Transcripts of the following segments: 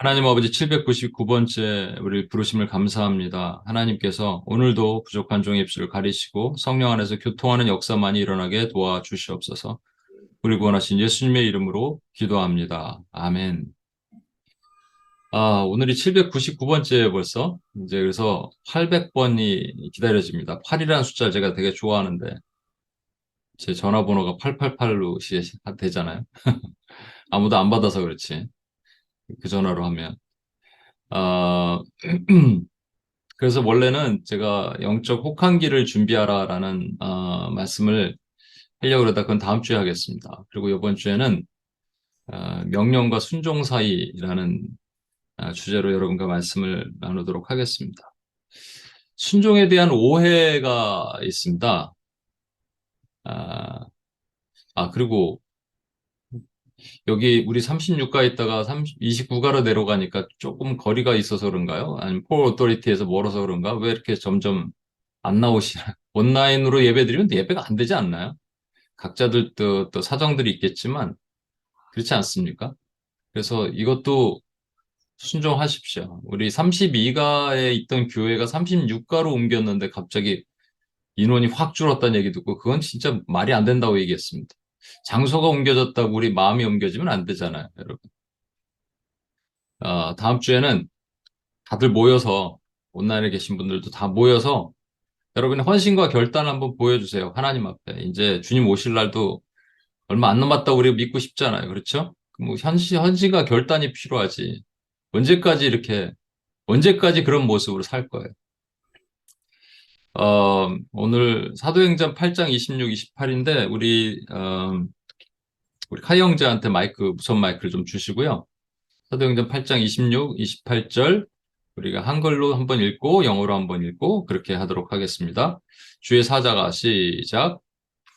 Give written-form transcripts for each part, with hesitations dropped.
하나님 아버지 799번째 우리 부르심을 감사합니다. 하나님께서 오늘도 부족한 종의 입술을 가리시고 성령 안에서 교통하는 역사만이 일어나게 도와주시옵소서. 우리 구원하신 예수님의 이름으로 기도합니다. 아멘. 오늘이 799번째 벌써. 이제 그래서 800번이 기다려집니다. 8이라는 숫자를 제가 되게 좋아하는데 제 전화번호가 888로 되잖아요. 아무도 안 받아서 그렇지. 그 전화로 하면. 아, 그래서 원래는 제가 영적 혹한기를 준비하라라는 말씀을 하려고 그러다 그건 다음 주에 하겠습니다. 그리고 이번 주에는 명령과 순종 사이라는 주제로 여러분과 말씀을 나누도록 하겠습니다. 순종에 대한 오해가 있습니다. 아, 그리고 여기 우리 36가 있다가 29가로 내려가니까 조금 거리가 있어서 그런가요? 아니면 폴 오토리티에서 멀어서 그런가? 왜 이렇게 점점 안 나오시나? 온라인으로 예배드리면 예배가 안 되지 않나요? 각자들 또 사정들이 있겠지만 그렇지 않습니까? 그래서 이것도 순종하십시오. 우리 32가에 있던 교회가 36가로 옮겼는데 갑자기 인원이 확 줄었다는 얘기 듣고 그건 진짜 말이 안 된다고 얘기했습니다. 장소가 옮겨졌다고 우리 마음이 옮겨지면 안 되잖아요, 여러분. 다음 주에는 다들 모여서 온라인에 계신 분들도 다 모여서 여러분의 헌신과 결단 한번 보여주세요. 하나님 앞에. 이제 주님 오실 날도 얼마 안 남았다고 우리가 믿고 싶잖아요. 그렇죠? 뭐 헌신과 결단이 필요하지. 언제까지 이렇게, 언제까지 그런 모습으로 살 거예요. 오늘 사도행전 8장 26, 28인데, 우리 카이 형제한테 무선 마이크를 좀 주시고요. 사도행전 8장 26, 28절, 우리가 한글로 한번 읽고, 영어로 한번 읽고, 그렇게 하도록 하겠습니다. 주의 사자가 시작.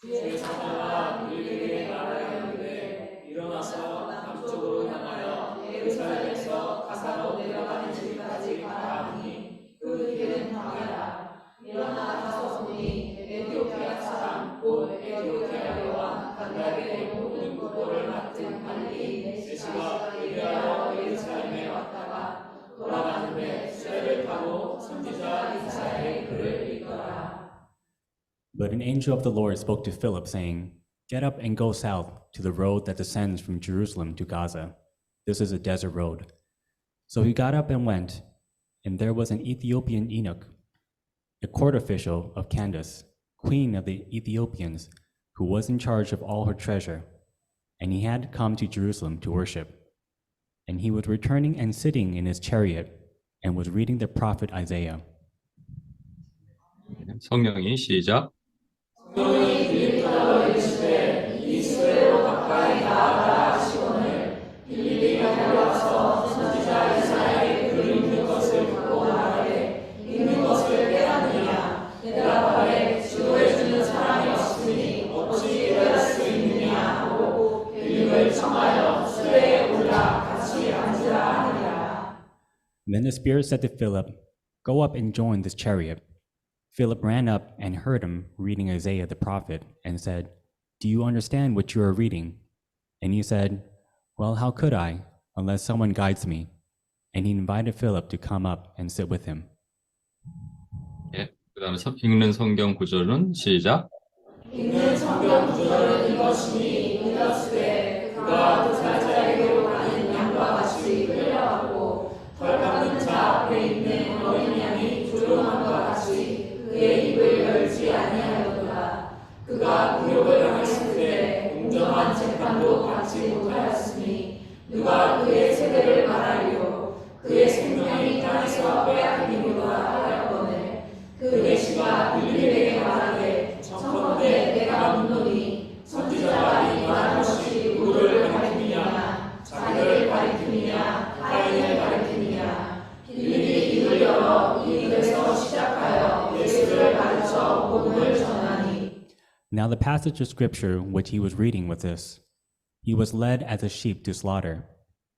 주의 사자가 너희에게 말하였는데 일어나서 남쪽으로 향하여 예루살렘에서 가사로 내려가는 길까지 가라 하니 그 길은 광야라. 일어나 가서 보니 에티오피아 사람 곧 에티오피아 여왕 간다게의 모든 국보를 맡은 관리인 메시가 예배하러 예루살렘에 왔다가 돌아가는데 수레를 타고 선지자 이사야의 글을 읽더라. But an angel of the Lord spoke to Philip, saying, Get up and go south to the road that descends from Jerusalem to Gaza. This is a desert road. So he got up and went, and there was an Ethiopian eunuch, a court official of Candace, queen of the Ethiopians, who was in charge of all her treasure, and he had come to Jerusalem to worship. And he was returning and sitting in his chariot, and was reading the prophet Isaiah. 성령이 시작. 성령이 빌립보로 이르시되 이 수레로 가까이 나아가라 하시거늘 빌립이 달려와서 선지자 이사야의 글 읽는 것을 듣고 말하되 읽는 것을 깨닫느냐 대답하되 지도해주는 사람이 없으니 어찌 깨달을 수 있느냐 하고 빌립을 청하여 수레에 올라 같이 앉으라 하니라. Then the Spirit said to Philip, Go up and join this chariot. Philip ran up and heard him reading Isaiah the prophet and said, Do you understand what you are reading? And he said, Well, how could I, unless someone guides me? And he invited Philip to come up and sit with him. 예, 그 다음에 읽는 성경 구절은 시작. 읽는 성경 구절은 이것이니 이것으되 그가 그 살자에게로 가는 양과 같이 끌려가고 털 깎는 자 앞에 있는 어린 양이 조용함과 같이 그의 입을 열지 아니하였도다. 그가 굴욕을 당했을 때 공정한 재판도 받지 못하였으니 누가 그의 세대를 말하리요. 그의 생명이 땅에서 빼앗기니로다 하였거늘 그 메시가 빌립에게 말하되 청컨대 내가 묻노니 선지자가 이 말한 것이 누구를 가리키느냐 자기를 가리키느냐 타인을 가리키느냐. 빌립이 입을 열어 이 글에서 시작하여 예수를 가르쳐 복음을 전하니. Now the passage of scripture which he was reading was this: He was led as a sheep to slaughter,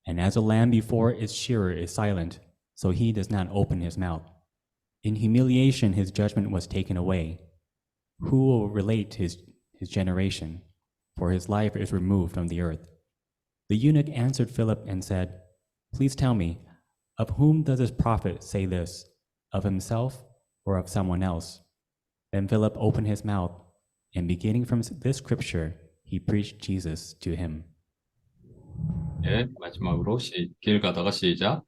and as a lamb before its shearer is silent, so he does not open his mouth. In humiliation his judgment was taken away. Who will relate his generation? For his life is removed from the earth. The eunuch answered Philip and said, Please tell me, of whom does this prophet say this? Of himself or of someone else? Then Philip opened his mouth, and beginning from this scripture, he preached Jesus to him. 예, 마지막으로 길 가다가 시작.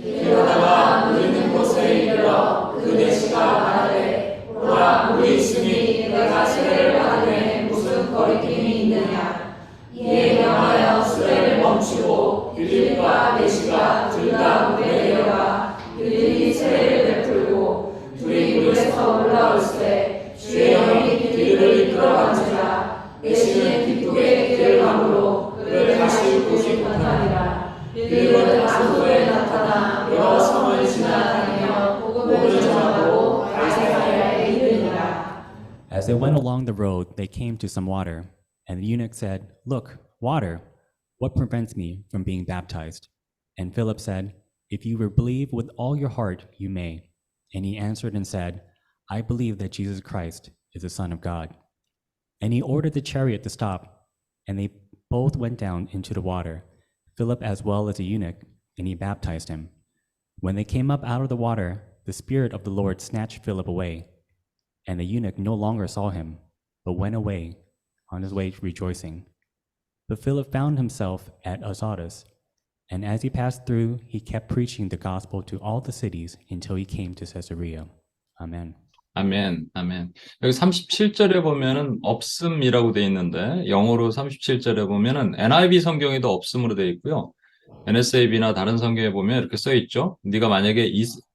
길 가다가 눈 있는 곳에 이르러 그 내시가 말하되 보라 우리 주니 내가 세례를 받음에 무슨 거리낌이 있느냐. 이에 명하여 수레를 멈추고 빌립과 내시가 둘 다 물에 내려가 빌립이 세례를 베풀고 둘이 물에서 올라올 때 주의 영이 빌립을 이끌어간지라. 내시는 기쁘게 길을 가므로 그를 다시 보지 못하니라. 빌립은 다소에 나타나 여러 성을 지나다니며 복음을 전하고 가이사랴에 이르니라. As they went along the road, they came to some water, and the eunuch said, Look, water, what prevents me from being baptized? And Philip said, If you will believe with all your heart, you may. And he answered and said, I believe that Jesus Christ is the Son of God. And he ordered the chariot to stop, and they both went down into the water, Philip as well as the eunuch, and he baptized him. When they came up out of the water, the Spirit of the Lord snatched Philip away, and the eunuch no longer saw him, but went away on his way rejoicing. But Philip found himself at Azotus, and as he passed through, he kept preaching the gospel to all the cities until he came to Caesarea. Amen. 아멘, 아멘. 여기 37절에 보면은 없음이라고 돼 있는데, 영어로 37절에 보면은 NIV 성경에도 없음으로 돼 있고요. NSAB나 다른 성경에 보면 이렇게 써 있죠. 네가 만약에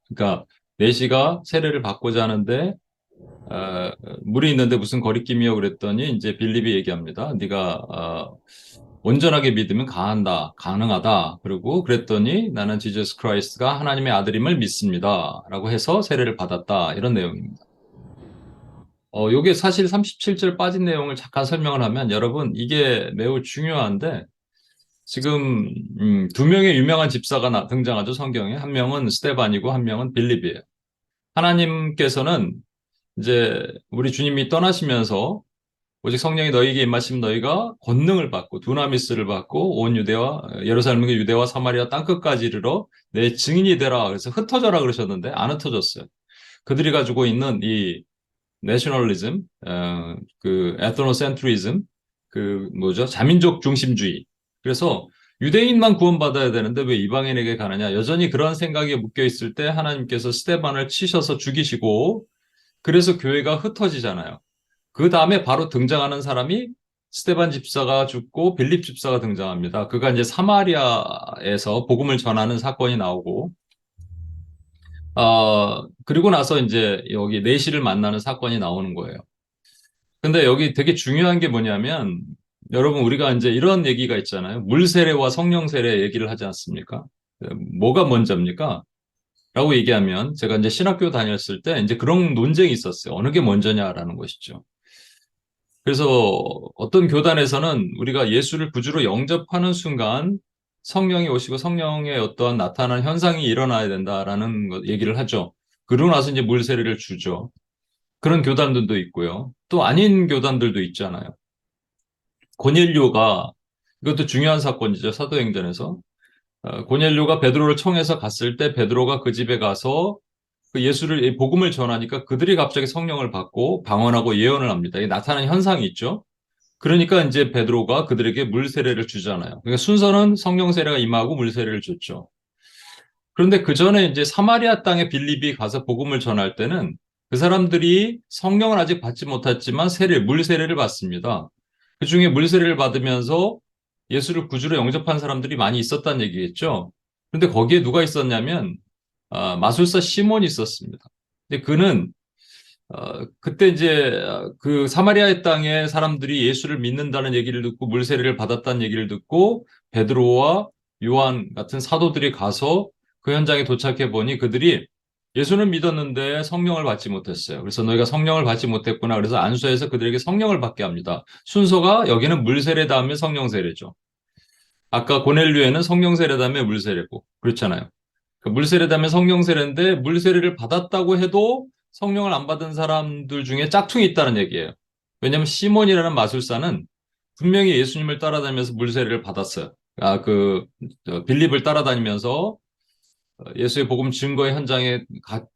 그러니까 내시가 세례를 받고자 하는데 물이 있는데 무슨 거리낌이요 그랬더니 이제 빌립이 얘기합니다. 네가 온전하게 믿으면 가능하다. 그리고 그랬더니 나는 지저스 크라이스트가 하나님의 아들임을 믿습니다라고 해서 세례를 받았다. 이런 내용입니다. 요게 사실 37절 빠진 내용을 잠깐 설명을 하면 여러분 이게 매우 중요한데 지금 두 명의 유명한 집사가 등장하죠. 성경에. 한 명은 스데반이고 한 명은 빌립이에요. 하나님께서는 이제 우리 주님이 떠나시면서 오직 성령이 너희에게 임하시면 너희가 권능을 받고 두나미스를 받고 온 유대와 예루살렘과 유대와 사마리아 땅끝까지 이르러 내 증인이 되라. 그래서 흩어져라 그러셨는데 안 흩어졌어요. 그들이 가지고 있는 이 내셔널리즘, 그 에트노센트리즘, 그 뭐죠? 자민족 중심주의. 그래서 유대인만 구원받아야 되는데 왜 이방인에게 가느냐? 여전히 그런 생각에 묶여 있을 때 하나님께서 스데반을 치셔서 죽이시고 그래서 교회가 흩어지잖아요. 그 다음에 바로 등장하는 사람이 스데반 집사가 죽고 빌립 집사가 등장합니다. 그가 이제 사마리아에서 복음을 전하는 사건이 나오고 그리고 나서 이제 여기 내시를 만나는 사건이 나오는 거예요. 근데 여기 되게 중요한 게 뭐냐면 여러분 우리가 이제 이런 얘기가 있잖아요. 물 세례와 성령 세례 얘기를 하지 않습니까? 뭐가 먼저입니까? 라고 얘기하면 제가 이제 신학교 다녔을 때 이제 그런 논쟁이 있었어요. 어느 게 먼저냐라는 것이죠. 그래서 어떤 교단에서는 우리가 예수를 구주로 영접하는 순간 성령이 오시고 성령의 어떠한 나타나는 현상이 일어나야 된다라는 얘기를 하죠. 그러고 나서 이제 물 세례를 주죠. 그런 교단들도 있고요. 또 아닌 교단들도 있잖아요. 고넬료가 이것도 중요한 사건이죠. 사도행전에서 고넬료가 베드로를 청해서 갔을 때 베드로가 그 집에 가서 그 예수를 복음을 전하니까 그들이 갑자기 성령을 받고 방언하고 예언을 합니다. 이게 나타나는 현상이 있죠. 그러니까 이제 베드로가 그들에게 물 세례를 주잖아요. 그러니까 순서는 성령 세례가 임하고 물 세례를 줬죠. 그런데 그 전에 이제 사마리아 땅에 빌립이 가서 복음을 전할 때는 그 사람들이 성령을 아직 받지 못했지만 물 세례를 받습니다. 그 중에 물 세례를 받으면서 예수를 구주로 영접한 사람들이 많이 있었다는 얘기겠죠. 그런데 거기에 누가 있었냐면 마술사 시몬이 있었습니다. 근데 그는 그때 이제 그 사마리아 땅의 사람들이 예수를 믿는다는 얘기를 듣고 물 세례를 받았다는 얘기를 듣고 베드로와 요한 같은 사도들이 가서 그 현장에 도착해 보니 그들이 예수는 믿었는데 성령을 받지 못했어요. 그래서 너희가 성령을 받지 못했구나. 그래서 안수해서 그들에게 성령을 받게 합니다. 순서가 여기는 물 세례 다음에 성령 세례죠. 아까 고넬료에는 성령 세례 다음에 물 세례고 그렇잖아요. 물 세례 다음에 성령 세례인데 물 세례를 받았다고 해도 성령을 안 받은 사람들 중에 짝퉁이 있다는 얘기예요. 왜냐하면 시몬이라는 마술사는 분명히 예수님을 따라다니면서 물 세례를 받았어요. 빌립을 따라다니면서 예수의 복음 증거의 현장에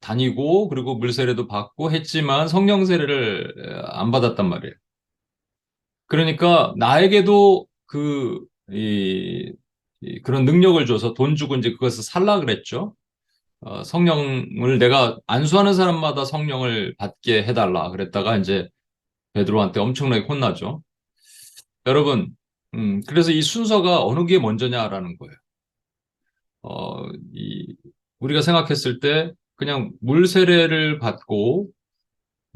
다니고 그리고 물세례도 받고 했지만 성령 세례를 안 받았단 말이에요. 그러니까 나에게도 그런 능력을 줘서 돈 주고 이제 그것을 살라 그랬죠. 성령을 내가 안수하는 사람마다 성령을 받게 해달라 그랬다가 이제 베드로한테 엄청나게 혼나죠. 여러분, 그래서 이 순서가 어느 게 먼저냐라는 거예요. 어, 이, 우리가 생각했을 때 그냥 물 세례를 받고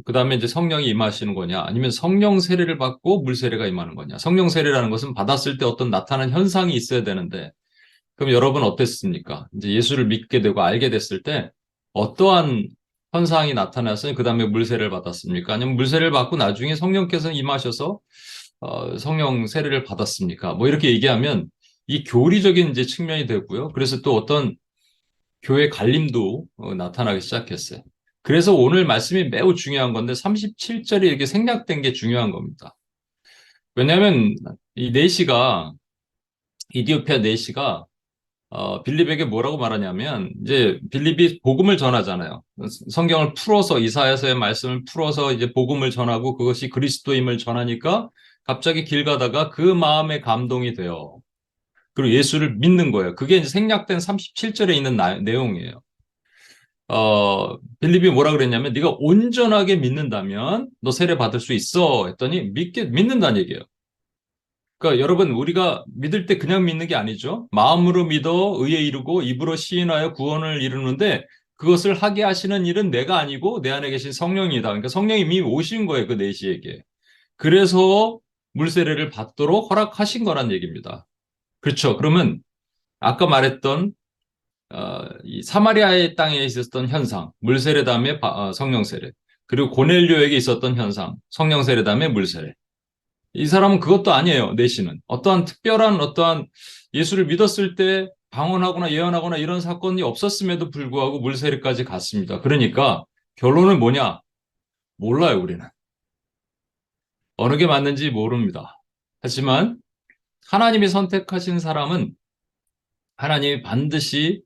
그 다음에 이제 성령이 임하시는 거냐 아니면 성령 세례를 받고 물 세례가 임하는 거냐. 성령 세례라는 것은 받았을 때 어떤 나타난 현상이 있어야 되는데 그럼 여러분 어땠습니까? 이제 예수를 믿게 되고 알게 됐을 때 어떠한 현상이 나타나서 그 다음에 물 세례를 받았습니까? 아니면 물 세례를 받고 나중에 성령께서 임하셔서 성령 세례를 받았습니까? 뭐 이렇게 얘기하면 이 교리적인 이제 측면이 되고요. 그래서 또 어떤 교회 갈림도 나타나기 시작했어요. 그래서 오늘 말씀이 매우 중요한 건데 37절이 이렇게 생략된 게 중요한 겁니다. 왜냐하면 이 네시가 이디오피아 네시가 빌립에게 뭐라고 말하냐면 이제 빌립이 복음을 전하잖아요. 성경을 풀어서 이사야서의 말씀을 풀어서 이제 복음을 전하고 그것이 그리스도임을 전하니까 갑자기 길 가다가 그 마음에 감동이 돼요. 그리고 예수를 믿는 거예요. 그게 이제 생략된 37절에 있는 내용이에요. 빌립이 뭐라 그랬냐면 네가 온전하게 믿는다면 너 세례 받을 수 있어 했더니 믿는다는 얘기예요. 그러니까 여러분 우리가 믿을 때 그냥 믿는 게 아니죠. 마음으로 믿어 의에 이르고 입으로 시인하여 구원을 이루는데 그것을 하게 하시는 일은 내가 아니고 내 안에 계신 성령이다. 그러니까 성령이 이미 오신 거예요. 그 내시에게. 그래서 물세례를 받도록 허락하신 거란 얘기입니다. 그렇죠. 그러면 아까 말했던 이 사마리아의 땅에 있었던 현상, 물세례 다음에 성령 세례, 그리고 고넬료에게 있었던 현상, 성령 세례 다음에 물세례. 이 사람은 그것도 아니에요. 내시는 어떠한 특별한 어떠한 예수를 믿었을 때 방언하거나 예언하거나 이런 사건이 없었음에도 불구하고 물세례까지 갔습니다. 그러니까 결론은 뭐냐? 몰라요, 우리는. 어느 게 맞는지 모릅니다. 하지만 하나님이 선택하신 사람은 하나님이 반드시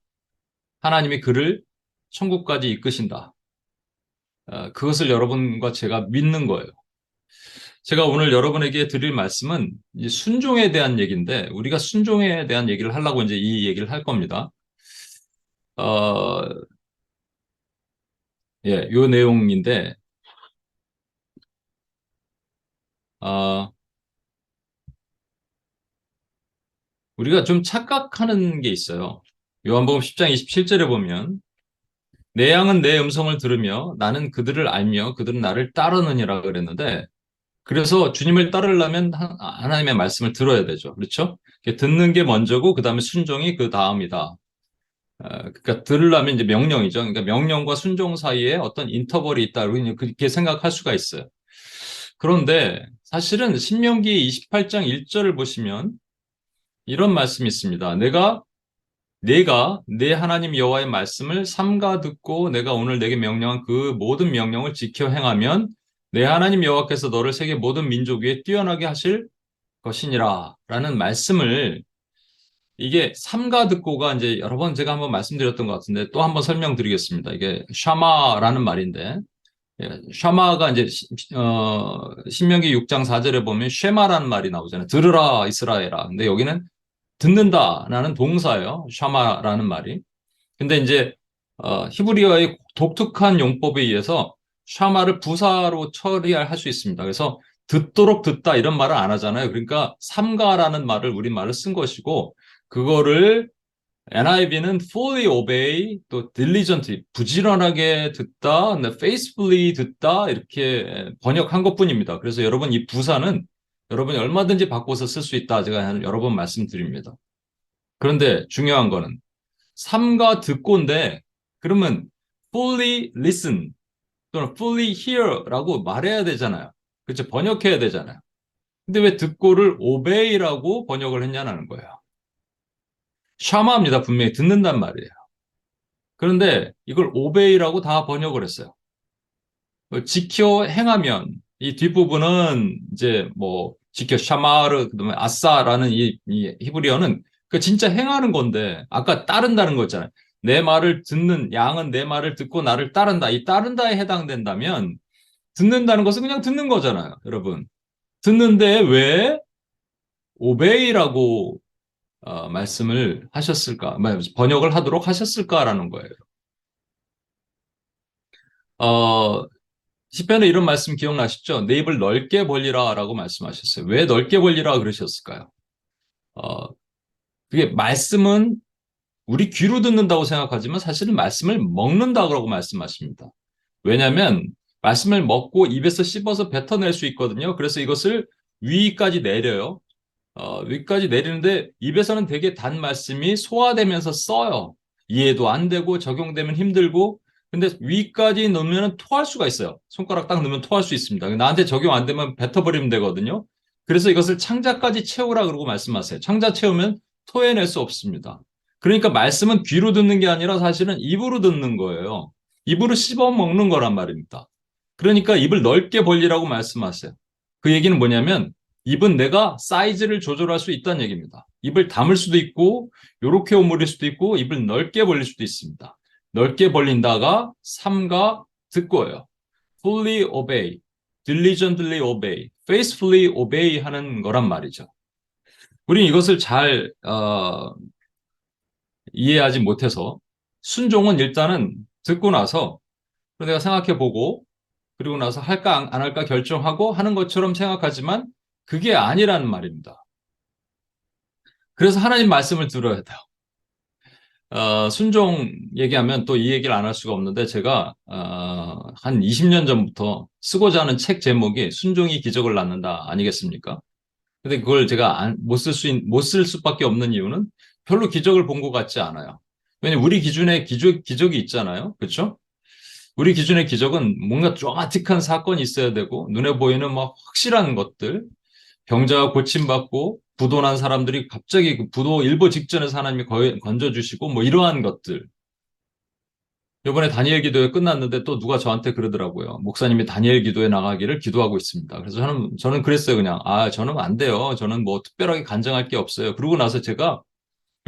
하나님이 그를 천국까지 이끄신다. 그것을 여러분과 제가 믿는 거예요. 제가 오늘 여러분에게 드릴 말씀은 이제 순종에 대한 얘기인데, 우리가 순종에 대한 얘기를 하려고 이제 이 얘기를 할 겁니다. 어, 예, 요 내용인데, 어, 우리가 좀 착각하는 게 있어요. 요한복음 10장 27절에 보면, 내 양은 내 음성을 들으며 나는 그들을 알며 그들은 나를 따르느니라 그랬는데, 그래서 주님을 따르려면 하나님의 말씀을 들어야 되죠. 그렇죠? 듣는 게 먼저고 그 다음에 순종이 그 다음이다. 그러니까 들으려면 이제 명령이죠. 그러니까 명령과 순종 사이에 어떤 인터벌이 있다. 그렇게 생각할 수가 있어요. 그런데 사실은 신명기 28장 1절을 보시면 이런 말씀이 있습니다. 내가 내 하나님 여호와의 말씀을 삼가 듣고 내가 오늘 내게 명령한 그 모든 명령을 지켜 행하면 내 하나님 여호와께서 너를 세계 모든 민족 위에 뛰어나게 하실 것이니라 라는 말씀을 이게 삼가 듣고가 이제 여러 번 제가 한번 말씀드렸던 것 같은데 또 한번 설명드리겠습니다. 이게 샤마라는 말인데 샤마가 이제 신명기 6장 4절에 보면 쉐마라는 말이 나오잖아요. 들으라 이스라엘아. 근데 여기는 듣는다라는 동사예요. 샤마라는 말이. 근데 이제 히브리어의 독특한 용법에 의해서 샤마를 부사로 처리할 수 있습니다. 그래서 듣도록 듣다 이런 말을 안 하잖아요. 그러니까 삼가라는 말을 우리말을 쓴 것이고 그거를 NIV는 fully obey, 또 diligently, 부지런하게 듣다, faithfully 듣다 이렇게 번역한 것뿐입니다. 그래서 여러분 이 부사는 여러분이 얼마든지 바꿔서 쓸 수 있다 제가 여러 번 말씀드립니다. 그런데 중요한 거는 삼가 듣고인데 그러면 fully listen 또는 fully hear라고 말해야 되잖아요. 그렇죠? 번역해야 되잖아요. 근데 왜 듣고를 obey라고 번역을 했냐는 거예요. 샤마입니다. 분명히 듣는단 말이에요. 그런데 이걸 obey라고 다 번역을 했어요. 지켜 행하면 이 뒷부분은 이제 뭐 지켜 샤마르 그다음에 아싸라는 이 히브리어는 그 진짜 행하는 건데 아까 따른다는 거 있잖아요. 내 말을 듣는 양은 내 말을 듣고 나를 따른다. 이 따른다에 해당된다면 듣는다는 것은 그냥 듣는 거잖아요, 여러분. 듣는데 왜 obey라고 말씀을 하셨을까? 번역을 하도록 하셨을까라는 거예요. 어, 시편에 이런 말씀 기억나시죠? 내 입을 넓게 벌리라라고 말씀하셨어요. 왜 넓게 벌리라 그러셨을까요? 어, 그게 말씀은 우리 귀로 듣는다고 생각하지만 사실은 말씀을 먹는다고 말씀하십니다. 왜냐하면 말씀을 먹고 입에서 씹어서 뱉어낼 수 있거든요. 그래서 이것을 위까지 내려요. 위까지 내리는데 입에서는 되게 단 말씀이 소화되면서 써요. 이해도 안 되고 적용되면 힘들고 근데 위까지 넣으면 토할 수가 있어요. 손가락 딱 넣으면 토할 수 있습니다. 나한테 적용 안 되면 뱉어버리면 되거든요. 그래서 이것을 창자까지 채우라 그러고 말씀하세요. 창자 채우면 토해낼 수 없습니다. 그러니까 말씀은 귀로 듣는 게 아니라 사실은 입으로 듣는 거예요. 입으로 씹어 먹는 거란 말입니다. 그러니까 입을 넓게 벌리라고 말씀하세요. 그 얘기는 뭐냐면 입은 내가 사이즈를 조절할 수 있다는 얘기입니다. 입을 다물 수도 있고 요렇게 오므릴 수도 있고 입을 넓게 벌릴 수도 있습니다. 넓게 벌린다가 삼가 듣고예요. fully obey, diligently obey, faithfully obey 하는 거란 말이죠. 우리는 이것을 잘 이해하지 못해서 순종은 일단은 듣고 나서 내가 생각해 보고 그리고 나서 할까 안 할까 결정하고 하는 것처럼 생각하지만 그게 아니라는 말입니다. 그래서 하나님 말씀을 들어야 돼요. 순종 얘기하면 또 이 얘기를 안 할 수가 없는데 제가 한 20년 전부터 쓰고자 하는 책 제목이 순종이 기적을 낳는다 아니겠습니까? 근데 그걸 제가 못 쓸 수밖에 없는 이유는 별로 기적을 본 것 같지 않아요. 왜냐면 우리 기준에 기적이 있잖아요. 그렇죠? 우리 기준의 기적은 뭔가 드라마틱한 사건이 있어야 되고 눈에 보이는 막 확실한 것들, 병자가 고침받고 부도난 사람들이 갑자기 그 부도 일보 직전에서 하나님이 건져주시고 뭐 이러한 것들. 이번에 다니엘 기도회 끝났는데 또 누가 저한테 그러더라고요. 목사님이 다니엘 기도회 나가기를 기도하고 있습니다. 그래서 저는 그랬어요. 그냥 저는 안 돼요. 저는 뭐 특별하게 간증할 게 없어요. 그러고 나서 제가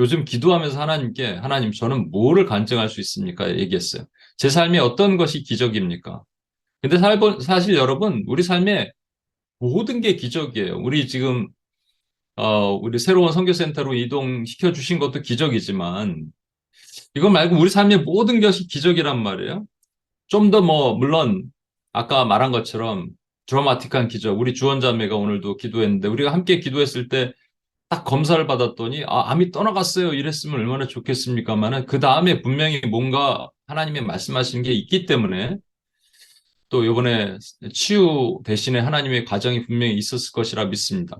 요즘 기도하면서 하나님께 하나님 저는 뭐를 간증할 수 있습니까? 얘기했어요. 제 삶에 어떤 것이 기적입니까? 근데 사실 여러분 우리 삶에 모든 게 기적이에요. 우리 지금 우리 새로운 선교센터로 이동시켜 주신 것도 기적이지만 이거 말고 우리 삶의 모든 것이 기적이란 말이에요. 좀 더 물론 아까 말한 것처럼 드라마틱한 기적. 우리 주원자매가 오늘도 기도했는데 우리가 함께 기도했을 때 딱 검사를 받았더니 암이 떠나갔어요. 이랬으면 얼마나 좋겠습니까만은 그 다음에 분명히 뭔가 하나님의 말씀하신 게 있기 때문에 또 이번에 치유 대신에 하나님의 과정이 분명히 있었을 것이라 믿습니다.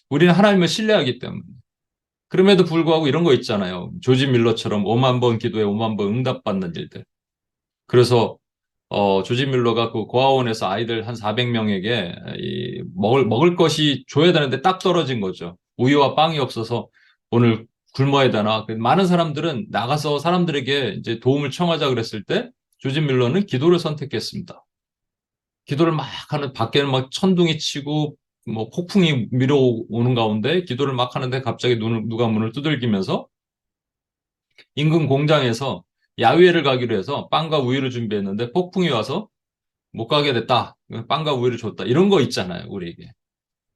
우리는 하나님을 신뢰하기 때문에. 그럼에도 불구하고 이런 거 있잖아요. 조지 밀러처럼 5만 번 기도에 5만 번 응답받는 일들. 그래서 조지 밀러가 그 고아원에서 아이들 한 400명에게 먹을 것이 줘야 되는데 딱 떨어진 거죠. 우유와 빵이 없어서 오늘 굶어야 되나. 많은 사람들은 나가서 사람들에게 이제 도움을 청하자 그랬을 때 조지 밀러는 기도를 선택했습니다. 기도를 막 하는 밖에는 막 천둥이 치고 뭐 폭풍이 밀어오는 가운데 기도를 막 하는데 갑자기 누가 문을 두들기면서 인근 공장에서 야외를 가기로 해서 빵과 우유를 준비했는데 폭풍이 와서 못 가게 됐다. 빵과 우유를 줬다. 이런 거 있잖아요, 우리에게.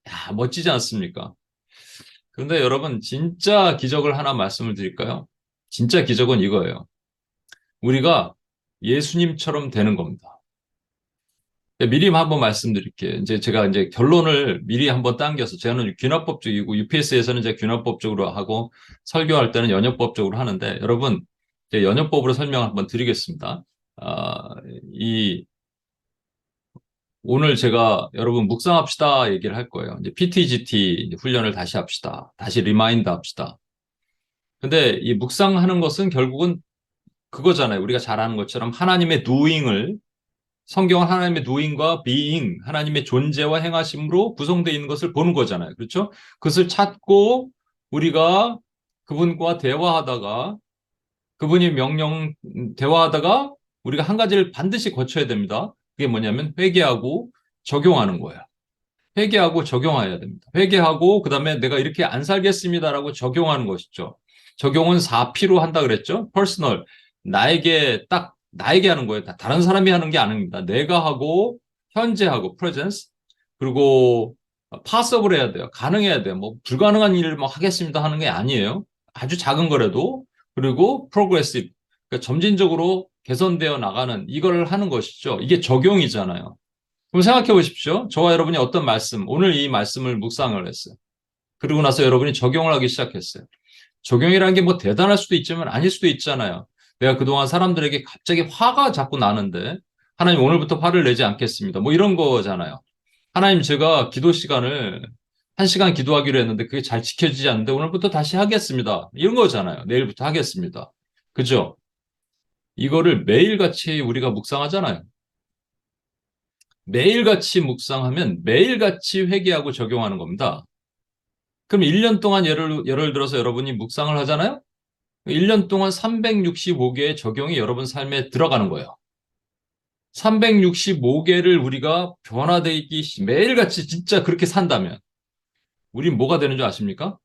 야, 멋지지 않습니까? 그런데 여러분, 진짜 기적을 하나 말씀을 드릴까요? 진짜 기적은 이거예요. 우리가 예수님처럼 되는 겁니다. 미리 한번 말씀드릴게요. 제가 결론을 미리 한번 당겨서 저는 균합법적이고 UPS에서는 이제 균합법적으로 하고 설교할 때는 연역법적으로 하는데 여러분 이제 연역법으로 설명을 한번 드리겠습니다. 아, 오늘 제가 여러분 묵상합시다 얘기를 할 거예요. 이제 PTGT 훈련을 다시 합시다. 다시 리마인드 합시다. 근데 이 묵상하는 것은 결국은 그거잖아요. 우리가 잘 아는 것처럼 하나님의 doing을 성경은 하나님의 doing과 being, 하나님의 존재와 행하심으로 구성되어 있는 것을 보는 거잖아요. 그렇죠? 그것을 찾고 우리가 그분과 대화하다가 그분이 대화하다가 우리가 한 가지를 반드시 거쳐야 됩니다. 그게 뭐냐면 회개하고 적용하는 거예요. 회개하고 적용해야 됩니다. 회개하고 그다음에 내가 이렇게 안 살겠습니다라고 적용하는 것이죠. 적용은 4P로 한다 그랬죠. 퍼스널. 나에게 하는 거예요. 다른 사람이 하는 게 아닙니다. 내가 하고 현재 하고 presence. 그리고 possible 해야 돼요. 가능해야 돼요. 뭐 불가능한 일을 뭐 하겠습니다 하는 게 아니에요. 아주 작은 거라도. 그리고 progressive. 그러니까 점진적으로 개선되어 나가는 이걸 하는 것이죠. 이게 적용이잖아요. 그럼 생각해 보십시오. 저와 여러분이 어떤 말씀, 오늘 이 말씀을 묵상을 했어요. 그리고 나서 여러분이 적용을 하기 시작했어요. 적용이라는 게 뭐 대단할 수도 있지만 아닐 수도 있잖아요. 내가 그동안 사람들에게 갑자기 화가 자꾸 나는데 하나님 오늘부터 화를 내지 않겠습니다. 뭐 이런 거잖아요. 하나님 제가 기도 시간을 1시간 기도하기로 했는데 그게 잘 지켜지지 않는데 오늘부터 다시 하겠습니다. 이런 거잖아요. 내일부터 하겠습니다. 그죠? 이거를 매일같이 우리가 묵상하잖아요. 매일같이 묵상하면 매일같이 회개하고 적용하는 겁니다. 그럼 1년 동안 예를 들어서 여러분이 묵상을 하잖아요? 1년 동안 365개의 적용이 여러분 삶에 들어가는 거예요. 365개를 우리가 변화되기 매일같이 진짜 그렇게 산다면 우린 뭐가 되는 줄 아십니까?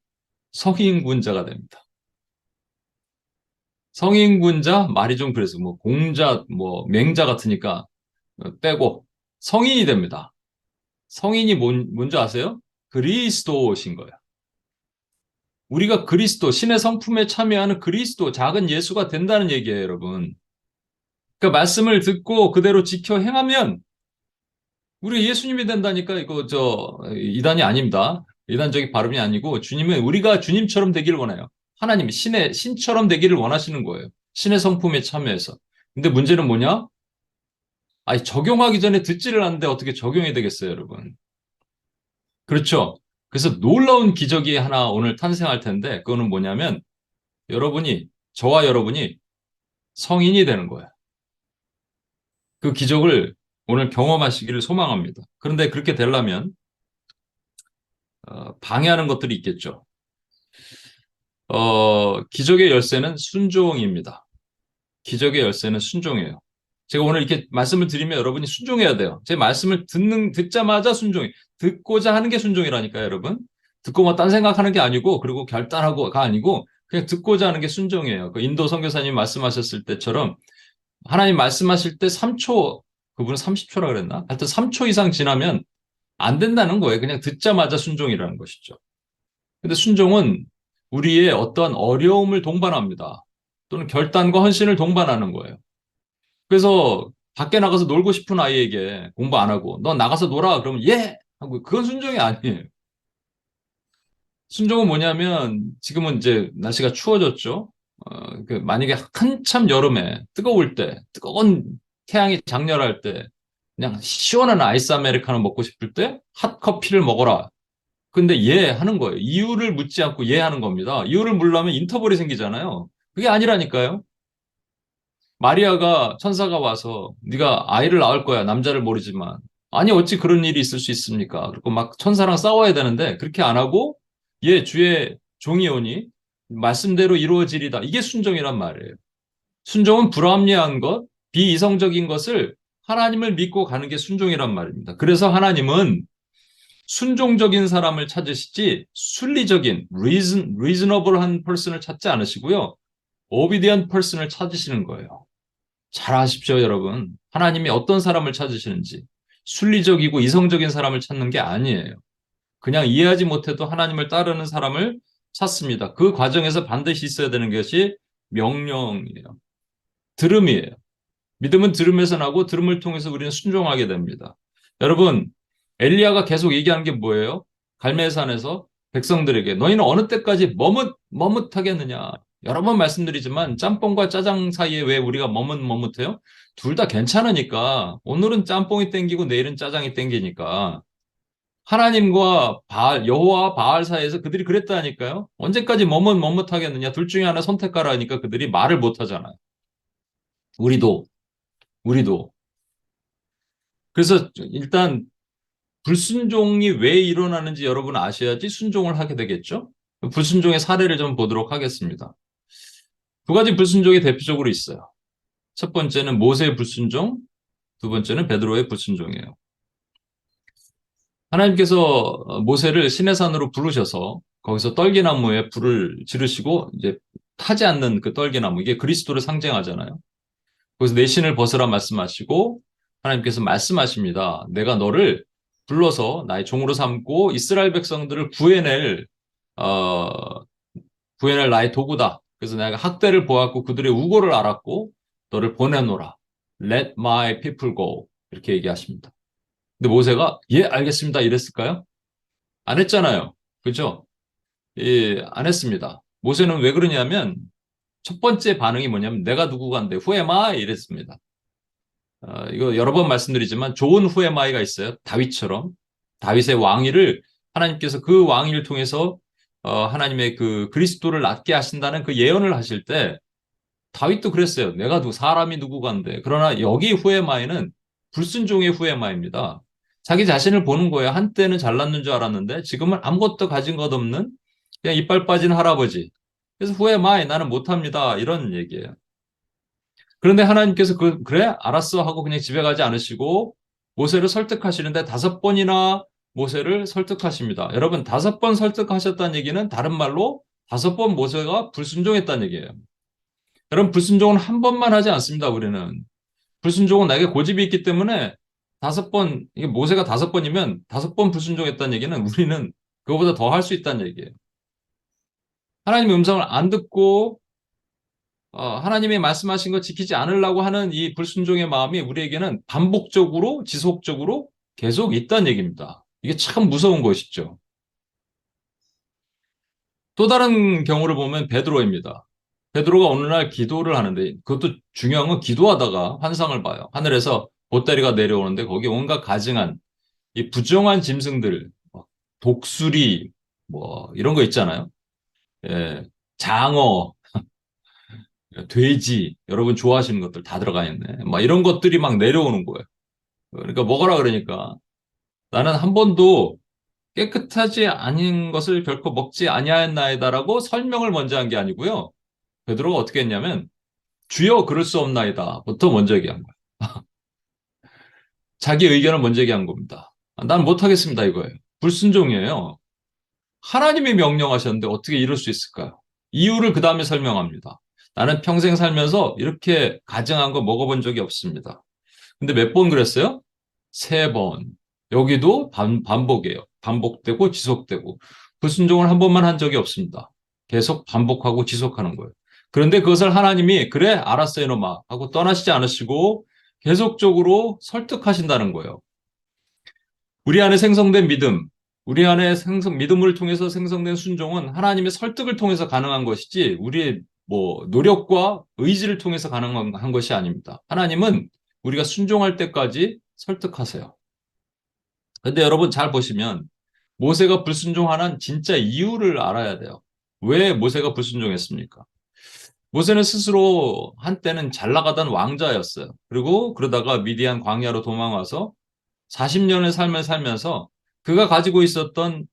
성인군자가 됩니다. 성인군자 말이 좀 그래서 뭐 공자 뭐 맹자 같으니까 빼고 성인이 됩니다. 성인이 뭔지 아세요? 그리스도신 거예요. 우리가 그리스도, 신의 성품에 참여하는 그리스도, 작은 예수가 된다는 얘기예요, 여러분. 그러니까 말씀을 듣고 그대로 지켜 행하면 우리 예수님이 된다니까 이거 이단이 아닙니다. 이단적인 발음이 아니고 주님은 우리가 주님처럼 되기를 원해요. 하나님 신의 신처럼 되기를 원하시는 거예요. 신의 성품에 참여해서. 근데 문제는 뭐냐? 아니 적용하기 전에 듣지를 않는데 어떻게 적용이 되겠어요, 여러분? 그렇죠? 그래서 놀라운 기적이 하나 오늘 탄생할 텐데 그거는 뭐냐면 저와 여러분이 성인이 되는 거예요. 그 기적을 오늘 경험하시기를 소망합니다. 그런데 그렇게 되려면 방해하는 것들이 있겠죠. 기적의 열쇠는 순종입니다. 기적의 열쇠는 순종이에요. 제가 오늘 이렇게 말씀을 드리면 여러분이 순종해야 돼요. 제 말씀을 듣자마자 순종이. 듣고자 하는 게 순종이라니까요, 여러분. 듣고 뭐 딴 생각하는 게 아니고, 그리고 결단하고가 아니고, 그냥 듣고자 하는 게 순종이에요. 그 인도 선교사님 말씀하셨을 때처럼, 하나님 말씀하실 때 3초, 그분은 30초라 그랬나? 하여튼 3초 이상 지나면 안 된다는 거예요. 그냥 듣자마자 순종이라는 것이죠. 근데 순종은 우리의 어떠한 어려움을 동반합니다. 또는 결단과 헌신을 동반하는 거예요. 그래서 밖에 나가서 놀고 싶은 아이에게 공부 안 하고 너 나가서 놀아 그러면 예 하고 그건 순종이 아니에요. 순종은 뭐냐면 지금은 이제 날씨가 추워졌죠. 만약에 한참 여름에 뜨거울 때 뜨거운 태양이 장렬할 때 그냥 시원한 아이스 아메리카노 먹고 싶을 때 핫커피를 먹어라. 근데 예 하는 거예요. 이유를 묻지 않고 예 하는 겁니다. 이유를 물으려면 인터벌이 생기잖아요. 그게 아니라니까요. 마리아가 천사가 와서 네가 아이를 낳을 거야. 남자를 모르지만. 아니 어찌 그런 일이 있을 수 있습니까? 그리고 막 천사랑 싸워야 되는데 그렇게 안 하고 예 주의 종이 오니 말씀대로 이루어지리다. 이게 순종이란 말이에요. 순종은 불합리한 것, 비이성적인 것을 하나님을 믿고 가는 게 순종이란 말입니다. 그래서 하나님은 순종적인 사람을 찾으시지 순리적인 reasonable한 person을 찾지 않으시고요. obedient person을 찾으시는 거예요. 잘 아십시오, 여러분. 하나님이 어떤 사람을 찾으시는지 순리적이고 이성적인 사람을 찾는 게 아니에요. 그냥 이해하지 못해도 하나님을 따르는 사람을 찾습니다. 그 과정에서 반드시 있어야 되는 것이 명령이에요. 들음이에요. 믿음은 들음에서 나고 들음을 통해서 우리는 순종하게 됩니다. 여러분, 엘리야가 계속 얘기하는 게 뭐예요? 갈멜산에서 백성들에게 너희는 어느 때까지 머뭇하겠느냐? 여러 번 말씀드리지만 짬뽕과 짜장 사이에 왜 우리가 머뭇해요? 둘 다 괜찮으니까 오늘은 짬뽕이 땡기고 내일은 짜장이 땡기니까 하나님과 여호와 바알 사이에서 그들이 그랬다니까요. 언제까지 머뭇하겠느냐? 둘 중에 하나 선택하라 하니까 그들이 말을 못 하잖아요. 우리도. 그래서 일단 불순종이 왜 일어나는지 여러분 아셔야지 순종을 하게 되겠죠? 불순종의 사례를 좀 보도록 하겠습니다. 두 가지 불순종이 대표적으로 있어요. 첫 번째는 모세의 불순종, 두 번째는 베드로의 불순종이에요. 하나님께서 모세를 시내산으로 부르셔서 거기서 떨기나무에 불을 지르시고 이제 타지 않는 그 떨기나무, 이게 그리스도를 상징하잖아요. 거기서 내 신을 벗으라 말씀하시고 하나님께서 말씀하십니다. 내가 너를 불러서 나의 종으로 삼고 이스라엘 백성들을 어, 구해낼 나의 도구다. 그래서 내가 학대를 보았고 그들의 우고를 알았고 너를 보내노라. Let my people go. 이렇게 얘기하십니다. 근데 모세가 예, 알겠습니다. 이랬을까요? 안 했잖아요. 그죠? 예, 안 했습니다. 모세는 왜 그러냐면 첫 번째 반응이 뭐냐면 내가 누구간데 who am I? 이랬습니다. 이거 여러 번 말씀드리지만 좋은 who am I가 있어요. 다윗처럼. 다윗의 왕위를 하나님께서 그 왕위를 통해서 하나님의 그 그리스도를 낳게 하신다는 그 예언을 하실 때 다윗도 그랬어요. 내가 사람이 누구간데. 그러나 여기 who am I는 불순종의 who am I입니다. 자기 자신을 보는 거예요. 한때는 잘났는 줄 알았는데 지금은 아무것도 가진 것 없는 그냥 이빨 빠진 할아버지. 그래서 who am I? 나는 못합니다. 이런 얘기예요. 그런데 하나님께서 그래? 알았어 하고 그냥 집에 가지 않으시고 모세를 설득하시는데 5번이나 모세를 설득하십니다. 여러분, 5번 설득하셨다는 얘기는 다른 말로 5번 모세가 불순종했다는 얘기예요. 여러분, 불순종은 한 번만 하지 않습니다, 우리는. 불순종은 나에게 고집이 있기 때문에 5번, 이게 모세가 5번이면 5번 불순종했다는 얘기는 우리는 그거보다 더 할 수 있다는 얘기예요. 하나님의 음성을 안 듣고 하나님이 말씀하신 거 지키지 않으려고 하는 이 불순종의 마음이 우리에게는 반복적으로, 지속적으로 계속 있다는 얘기입니다. 이게 참 무서운 것이죠. 또 다른 경우를 보면 베드로입니다. 베드로가 어느 날 기도를 하는데 그것도 중요한 건 기도하다가 환상을 봐요. 하늘에서 보따리가 내려오는데 거기에 온갖 가증한 이 부정한 짐승들, 독수리, 뭐 이런 거 있잖아요. 예, 장어, 돼지, 여러분 좋아하시는 것들 다 들어가 있네. 막 이런 것들이 막 내려오는 거예요. 그러니까 먹어라 그러니까 나는 한 번도 깨끗하지 않은 것을 결코 먹지 아니하였나이다라고 설명을 먼저 한 게 아니고요. 베드로가 어떻게 했냐면 주여 그럴 수 없나이다부터 먼저 얘기한 거예요. 자기 의견을 먼저 얘기한 겁니다. 난 못하겠습니다 이거예요. 불순종이에요. 하나님이 명령하셨는데 어떻게 이럴 수 있을까요? 이유를 그 다음에 설명합니다. 나는 평생 살면서 이렇게 가증한 거 먹어본 적이 없습니다. 근데 몇 번 그랬어요? 3번. 여기도 반복이에요. 반복되고 지속되고. 불순종을 한 번만 한 적이 없습니다. 계속 반복하고 지속하는 거예요. 그런데 그것을 하나님이 그래 알았어 이놈아 하고 떠나시지 않으시고 계속적으로 설득하신다는 거예요. 우리 안에 생성된 믿음, 우리 안에 믿음을 통해서 생성된 순종은 하나님의 설득을 통해서 가능한 것이지 우리의 뭐 노력과 의지를 통해서 가능한 것이 아닙니다. 하나님은 우리가 순종할 때까지 설득하세요. 근데 여러분 잘 보시면 모세가 불순종하는 진짜 이유를 알아야 돼요. 왜 모세가 불순종했습니까? 모세는 스스로 한때는 잘 나가던 왕자였어요. 그리고 그러다가 미디안 광야로 도망와서 40년의 삶을 살면서 그가 가지고 있었던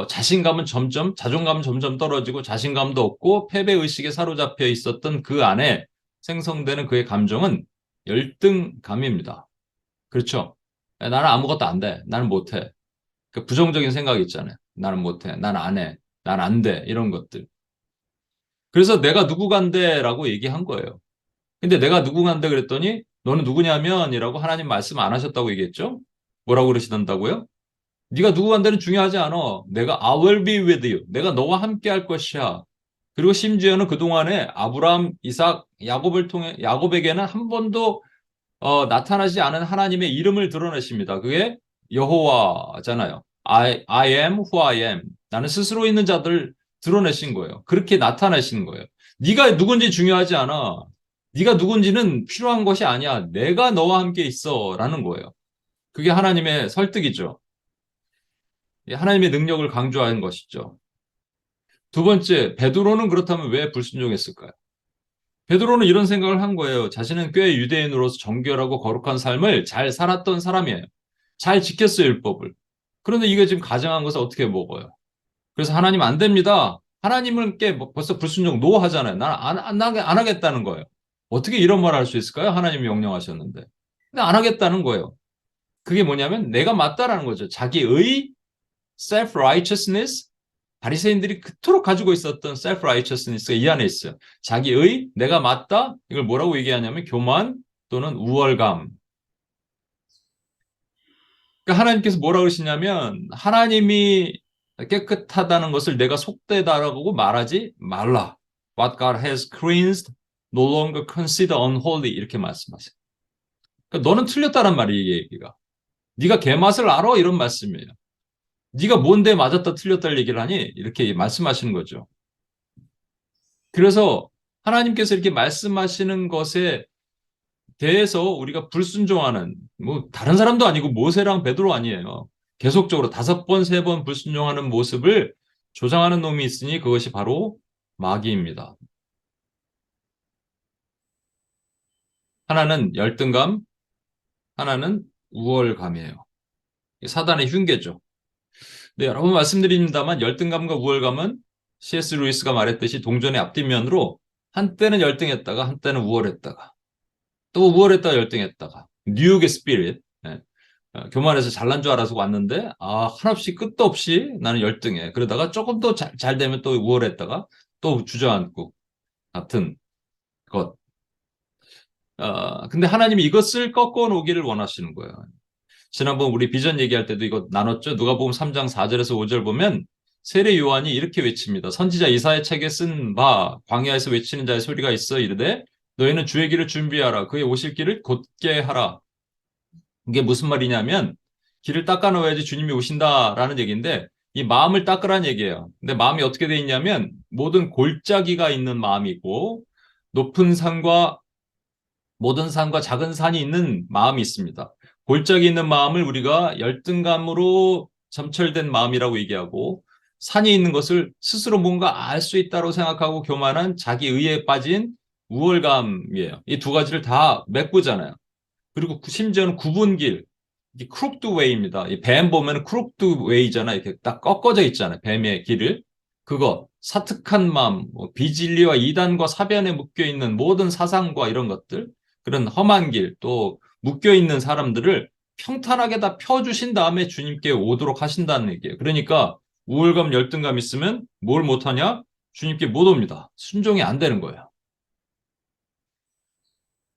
자존감은 점점 떨어지고 자신감도 없고 패배의식에 사로잡혀 있었던 그 안에 생성되는 그의 감정은 열등감입니다. 그렇죠? 나는 아무것도 안 돼. 나는 못해. 그 부정적인 생각이 있잖아요. 나는 못해. 난 안 해. 난 안 돼. 이런 것들. 그래서 내가 누구간데라고 얘기한 거예요. 근데 내가 누구간데 그랬더니 너는 누구냐면이라고 하나님 말씀 안 하셨다고 얘기했죠? 뭐라고 그러시던다고요? 네가 누구간데는 중요하지 않아. 내가 I will be with you. 내가 너와 함께 할 것이야. 그리고 심지어는 그동안에 아브라함, 이삭, 야곱을 통해 야곱에게는 한 번도 나타나지 않은 하나님의 이름을 드러내십니다. 그게 여호와잖아요. I am who I am. 나는 스스로 있는 자들을 드러내신 거예요. 그렇게 나타내신 거예요. 네가 누군지 중요하지 않아. 네가 누군지는 필요한 것이 아니야. 내가 너와 함께 있어라는 거예요. 그게 하나님의 설득이죠. 하나님의 능력을 강조하는 것이죠. 두 번째, 베드로는 그렇다면 왜 불순종했을까요? 베드로는 이런 생각을 한 거예요. 자신은 꽤 유대인으로서 정결하고 거룩한 삶을 잘 살았던 사람이에요. 잘 지켰어요, 율법을. 그런데 이게 지금 가정한 것을 어떻게 먹어요? 그래서 하나님 안 됩니다. 하나님은 벌써 불순종 노 하잖아요. 안 하겠다는 거예요. 어떻게 이런 말 할 수 있을까요? 하나님이 명령하셨는데. 근데 안 하겠다는 거예요. 그게 뭐냐면 내가 맞다라는 거죠. 자기의 self-righteousness, 바리새인들이 그토록 가지고 있었던 self-righteousness가 이 안에 있어요. 자기의 내가 맞다, 이걸 뭐라고 얘기하냐면 교만 또는 우월감. 그러니까 하나님께서 뭐라고 그러시냐면 하나님이 깨끗하다는 것을 내가 속되다라고 말하지 말라. What God has cleansed, no longer consider unholy 이렇게 말씀하세요. 그러니까 너는 틀렸다란 말이에요, 이 얘기가. 네가 개맛을 알아? 이런 말씀이에요. 네가 뭔데 맞았다 틀렸다를 얘기를 하니? 이렇게 말씀하시는 거죠. 그래서 하나님께서 이렇게 말씀하시는 것에 대해서 우리가 불순종하는, 뭐 다른 사람도 아니고 모세랑 베드로 아니에요. 계속적으로 5번, 3번 불순종하는 모습을 조장하는 놈이 있으니 그것이 바로 마귀입니다. 하나는 열등감, 하나는 우월감이에요. 사단의 흉계죠. 네, 여러 번 말씀드립니다만 열등감과 우월감은 C.S. 루이스가 말했듯이 동전의 앞뒷면으로 한때는 열등했다가 한때는 우월했다가 또 우월했다가 열등했다가 뉴욕의 스피릿, 예. 교만해서 잘난 줄 알아서 왔는데 한없이 끝도 없이 나는 열등해. 그러다가 조금 더 잘 되면 또 우월했다가 또 주저앉고 같은 것. 근데 하나님이 이것을 꺾어 놓기를 원하시는 거예요. 지난번 우리 비전 얘기할 때도 이거 나눴죠. 누가복음 3장 4절에서 5절 보면 세례 요한이 이렇게 외칩니다. 선지자 이사야 책에 쓴 바 광야에서 외치는 자의 소리가 있어 이르되 너희는 주의 길을 준비하라. 그의 오실 길을 곧게 하라. 이게 무슨 말이냐면 길을 닦아 놓아야지 주님이 오신다라는 얘기인데 이 마음을 닦으라는 얘기예요. 근데 마음이 어떻게 돼 있냐면 모든 골짜기가 있는 마음이 있고 높은 산과 모든 산과 작은 산이 있는 마음이 있습니다. 골짜기 있는 마음을 우리가 열등감으로 점철된 마음이라고 얘기하고 산이 있는 것을 스스로 뭔가 알 수 있다고 생각하고 교만한 자기 의에 빠진 우월감이에요. 이 두 가지를 다 메꾸잖아요. 그리고 심지어는 구분길, 크룩드 웨이입니다. 뱀 보면 크룩드 웨이잖아. 이렇게 딱 꺾어져 있잖아요. 뱀의 길을. 그거, 사특한 마음, 비진리와 이단과 사변에 묶여 있는 모든 사상과 이런 것들, 그런 험한 길, 또 묶여 있는 사람들을 평탄하게 다 펴주신 다음에 주님께 오도록 하신다는 얘기예요. 그러니까 우월감, 열등감 있으면 뭘 못하냐? 주님께 못 옵니다. 순종이 안 되는 거예요.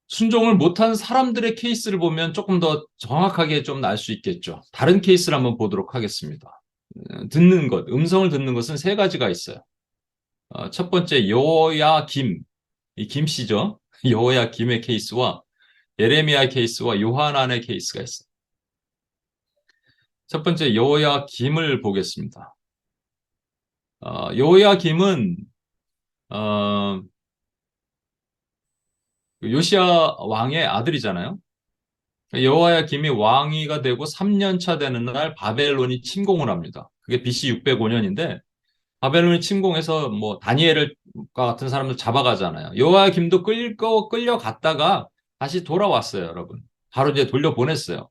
순종을 못한 사람들의 케이스를 보면 조금 더 정확하게 좀 알 수 있겠죠. 다른 케이스를 한번 보도록 하겠습니다. 듣는 것, 음성을 듣는 것은 3가지가 있어요. 첫 번째 여호야김, 이 김씨죠. 여호야김의 케이스와 예레미야 케이스와 요하난의 케이스가 있어요. 첫 번째 여호야김을 보겠습니다. 여호야김은 요시야 왕의 아들이잖아요. 여호야김이 왕위가 되고 3년 차 되는 날 바벨론이 침공을 합니다. 그게 BC 605년인데 바벨론이 침공해서 뭐 다니엘과 같은 사람들 잡아가잖아요. 여호야김도 끌려갔다가 다시 돌아왔어요, 여러분. 바로 이제 돌려보냈어요.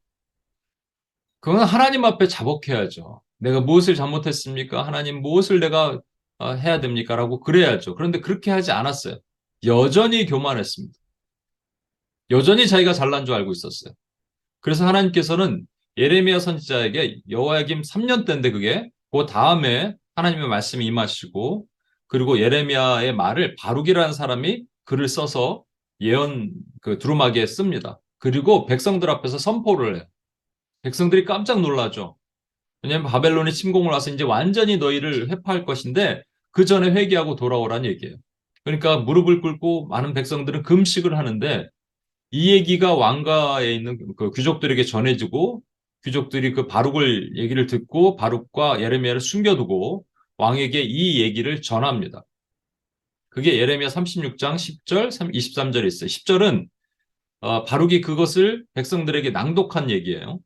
그건 하나님 앞에 자복해야죠. 내가 무엇을 잘못했습니까? 하나님 무엇을 내가 해야 됩니까? 라고 그래야죠. 그런데 그렇게 하지 않았어요. 여전히 교만했습니다. 여전히 자기가 잘난 줄 알고 있었어요. 그래서 하나님께서는 예레미야 선지자에게 여호야김 3년 때인데 그게 그 다음에 하나님의 말씀이 임하시고 그리고 예레미야의 말을 바룩이라는 사람이 글을 써서 예언 그 두루마기에 씁니다. 그리고 백성들 앞에서 선포를 해요. 백성들이 깜짝 놀라죠. 왜냐하면 바벨론이 침공을 와서 이제 완전히 너희를 회파할 것인데 그 전에 회개하고 돌아오라는 얘기예요. 그러니까 무릎을 꿇고 많은 백성들은 금식을 하는데 이 얘기가 왕가에 있는 그 귀족들에게 전해지고 귀족들이 그 바룩을 얘기를 듣고 바룩과 예레미야를 숨겨두고 왕에게 이 얘기를 전합니다. 그게 예레미야 36장 10절, 23절에 있어요. 10절은 바룩이 그것을 백성들에게 낭독한 얘기예요.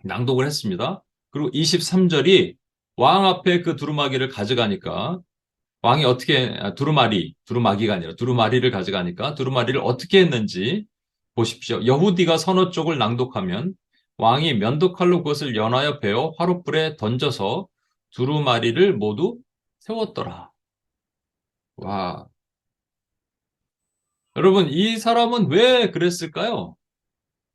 낭독을 했습니다. 그리고 23절이 왕 앞에 그 두루마기를 가져가니까 왕이 어떻게 두루마기가 아니라 두루마리를 가져가니까 두루마리를 어떻게 했는지 보십시오. 여후디가 서너 쪽을 낭독하면 왕이 면도칼로 그것을 연하여 베어 화롯불에 던져서 두루마리를 모두 세웠더라. 와. 여러분, 이 사람은 왜 그랬을까요?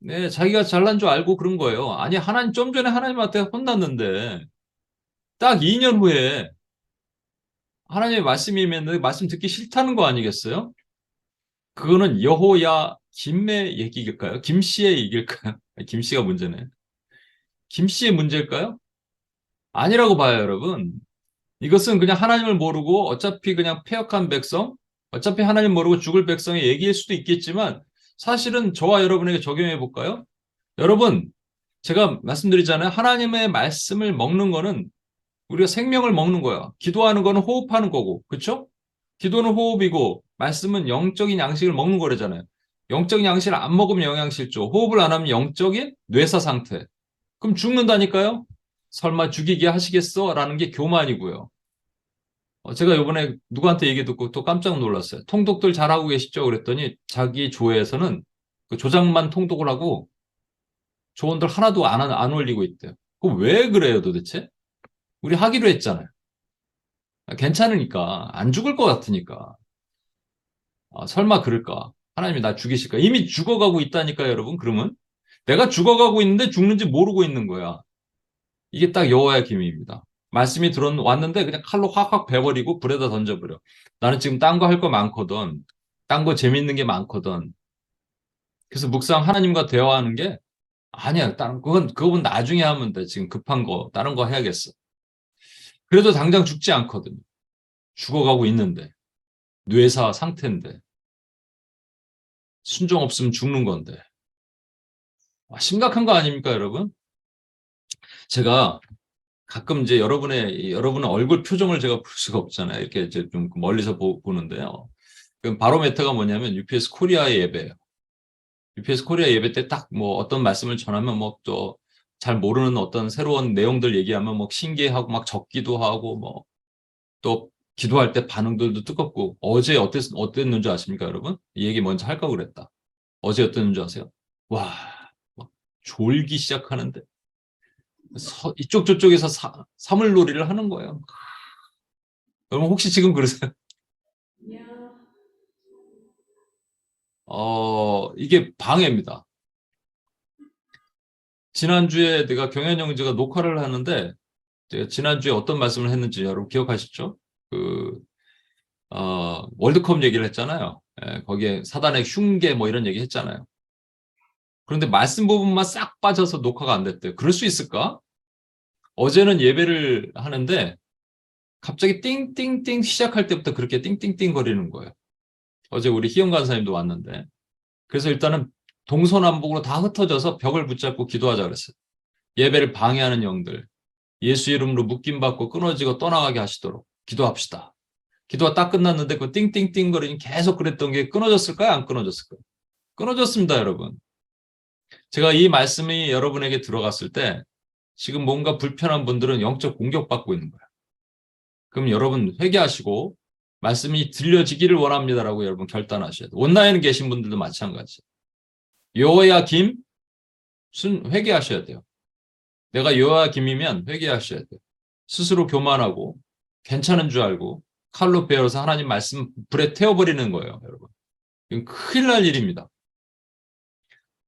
네, 자기가 잘난 줄 알고 그런 거예요. 아니, 하나님, 좀 전에 하나님한테 혼났는데, 딱 2년 후에 하나님의 말씀이면 말씀 듣기 싫다는 거 아니겠어요? 그거는 여호야 김의 얘기일까요? 김 씨의 얘기일까요? 김 씨가 문제네. 김 씨의 문제일까요? 아니라고 봐요, 여러분. 이것은 그냥 하나님을 모르고 어차피 그냥 패역한 백성, 어차피 하나님 모르고 죽을 백성의 얘기일 수도 있겠지만 사실은 저와 여러분에게 적용해 볼까요? 여러분, 제가 말씀드리잖아요. 하나님의 말씀을 먹는 거는 우리가 생명을 먹는 거야. 기도하는 거는 호흡하는 거고, 그렇죠? 기도는 호흡이고 말씀은 영적인 양식을 먹는 거래잖아요. 영적인 양식을 안 먹으면 영양실조, 호흡을 안 하면 영적인 뇌사 상태. 그럼 죽는다니까요? 설마 죽이게 하시겠어? 라는 게 교만이고요. 제가 요번에 누구한테 얘기 듣고 또 깜짝 놀랐어요. 통독들 잘하고 계시죠? 그랬더니 자기 조회에서는 그 조장만 통독을 하고 조언들 하나도 안 올리고 있대요. 그럼 왜 그래요 도대체? 우리 하기로 했잖아요. 괜찮으니까. 안 죽을 것 같으니까. 설마 그럴까? 하나님이 나 죽이실까? 이미 죽어가고 있다니까 여러분. 그러면 내가 죽어가고 있는데 죽는지 모르고 있는 거야. 이게 딱 여호와의 기미입니다. 말씀이 들어왔는데 그냥 칼로 확확 베버리고 불에다 던져버려. 나는 지금 딴 거 할 거 많거든. 딴 거 재밌는 게 많거든. 그래서 묵상 하나님과 대화하는 게 아니야. 그건 나중에 하면 돼. 지금 급한 거, 다른 거 해야겠어. 그래도 당장 죽지 않거든. 죽어가고 있는데. 뇌사 상태인데. 순종 없으면 죽는 건데. 심각한 거 아닙니까, 여러분? 제가 가끔 이제 여러분의 얼굴 표정을 제가 볼 수가 없잖아요. 이렇게 이제 좀 멀리서 보는데요. 그 바로메터가 뭐냐면 UPS 코리아의 예배예요. UPS 코리아 예배 때 딱 뭐 어떤 말씀을 전하면 뭐 또 잘 모르는 어떤 새로운 내용들 얘기하면 뭐 신기해하고 막 적기도 하고 뭐 또 기도할 때 반응들도 뜨겁고 어제 어땠는지 아십니까, 여러분? 이 얘기 먼저 할까 그랬다. 어제 어땠는지 아세요? 와, 막 졸기 시작하는데 이쪽 저쪽에서 사물놀이를 하는 거예요. 여러분 혹시 지금 그러세요? 이게 방해입니다. 지난주에 내가 경연영재가 녹화를 하는데 제가 지난주에 어떤 말씀을 했는지 여러분 기억하시죠? 그 월드컵 얘기를 했잖아요. 예, 거기에 사단의 흉계 뭐 이런 얘기 했잖아요. 그런데 말씀 부분만 싹 빠져서 녹화가 안 됐대요. 그럴 수 있을까? 어제는 예배를 하는데 갑자기 띵띵띵 시작할 때부터 그렇게 띵띵띵 거리는 거예요. 어제 우리 희영 간사님도 왔는데 그래서 일단은 동서남북으로 다 흩어져서 벽을 붙잡고 기도하자 그랬어요. 예배를 방해하는 영들, 예수 이름으로 묶임받고 끊어지고 떠나가게 하시도록 기도합시다. 기도가 딱 끝났는데 그 띵띵띵 거리는 계속 그랬던 게 끊어졌을까요? 안 끊어졌을까요? 끊어졌습니다, 여러분. 제가 이 말씀이 여러분에게 들어갔을 때 지금 뭔가 불편한 분들은 영적 공격받고 있는 거예요. 그럼 여러분 회개하시고 말씀이 들려지기를 원합니다라고 여러분 결단하셔야 돼요. 온라인에 계신 분들도 마찬가지. 여호야김 회개하셔야 돼요. 내가 여호야김이면 회개하셔야 돼요. 스스로 교만하고 괜찮은 줄 알고 칼로 베어서 하나님 말씀 불에 태워버리는 거예요, 여러분. 이건 큰일 날 일입니다.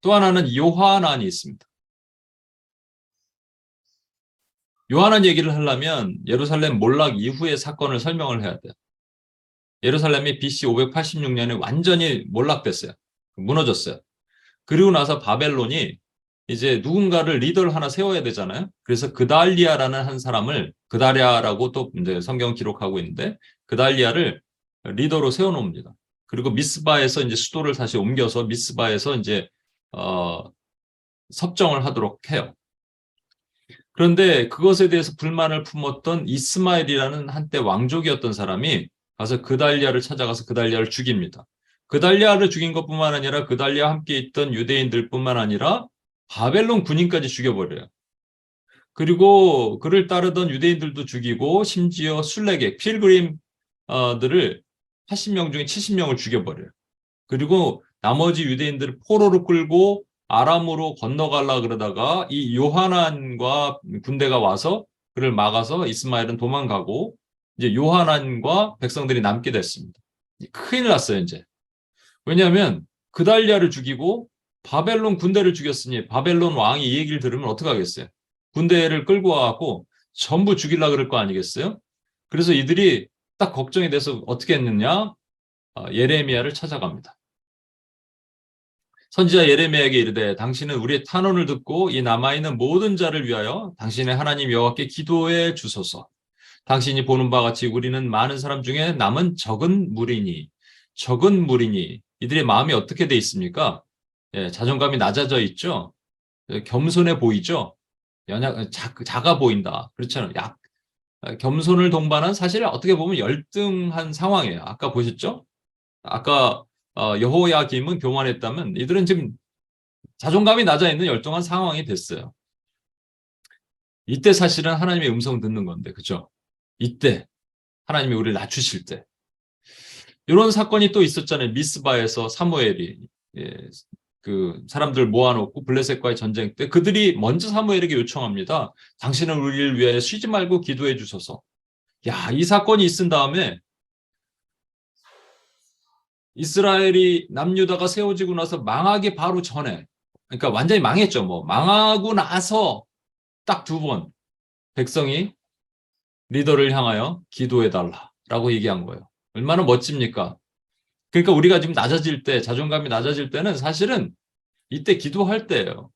또 하나는 요한안이 있습니다. 요한안 얘기를 하려면 예루살렘 몰락 이후의 사건을 설명을 해야 돼요. 예루살렘이 BC 586년에 완전히 몰락됐어요. 무너졌어요. 그리고 나서 바벨론이 이제 누군가를 리더를 하나 세워야 되잖아요. 그래서 그달리아라는 한 사람을 그달리아라고 또 이제 성경 기록하고 있는데 그달리아를 리더로 세워놓습니다. 그리고 미스바에서 이제 수도를 다시 옮겨서 미스바에서 이제 섭정을 하도록 해요. 그런데 그것에 대해서 불만을 품었던 이스마엘이라는 한때 왕족이었던 사람이 가서 그달리아를 찾아가서 그달리아를 죽입니다. 그달리아를 죽인 것뿐만 아니라 그달리아와 함께 있던 유대인들뿐만 아니라 바벨론 군인까지 죽여버려요. 그리고 그를 따르던 유대인들도 죽이고 심지어 순례객, 필그림들을 80명 중에 70명을 죽여버려요. 그리고 나머지 유대인들을 포로로 끌고 아람으로 건너가려 그러다가 이 요하난과 군대가 와서 그를 막아서 이스마엘은 도망가고 이제 요하난과 백성들이 남게 됐습니다. 큰일 났어요, 이제. 왜냐하면 그달리아를 죽이고 바벨론 군대를 죽였으니 바벨론 왕이 이 얘기를 들으면 어떡하겠어요? 군대를 끌고 와갖고 전부 죽이려고 그럴 거 아니겠어요? 그래서 이들이 딱 걱정이 돼서 어떻게 했느냐? 예레미야를 찾아갑니다. 선지자 예레미야에게 이르되 당신은 우리의 탄원을 듣고 이 남아있는 모든 자를 위하여 당신의 하나님 여호와께 기도해 주소서. 당신이 보는 바와 같이 우리는 많은 사람 중에 남은 적은 무리니 이들의 마음이 어떻게 돼 있습니까? 예, 자존감이 낮아져 있죠. 겸손해 보이죠. 작아 보인다. 그렇잖아요. 겸손을 동반한 사실 어떻게 보면 열등한 상황이에요. 아까 보셨죠? 아까 여호야김은 교만했다면 이들은 지금 자존감이 낮아 있는 열등한 상황이 됐어요. 이때 사실은 하나님의 음성 듣는 건데, 그죠? 이때 하나님이 우리를 낮추실 때 이런 사건이 또 있었잖아요. 미스바에서 사무엘이 그 사람들 모아놓고 블레셋과의 전쟁 때 그들이 먼저 사무엘에게 요청합니다. 당신은 우리를 위해 쉬지 말고 기도해 주소서. 야, 이 사건이 있은 다음에 이스라엘이 남유다가 세워지고 나서 망하기 바로 전에, 그러니까 완전히 망했죠. 뭐 망하고 나서 딱 2번 백성이 리더를 향하여 기도해달라라고 얘기한 거예요. 얼마나 멋집니까? 그러니까 우리가 지금 낮아질 때, 자존감이 낮아질 때는 사실은 이때 기도할 때예요.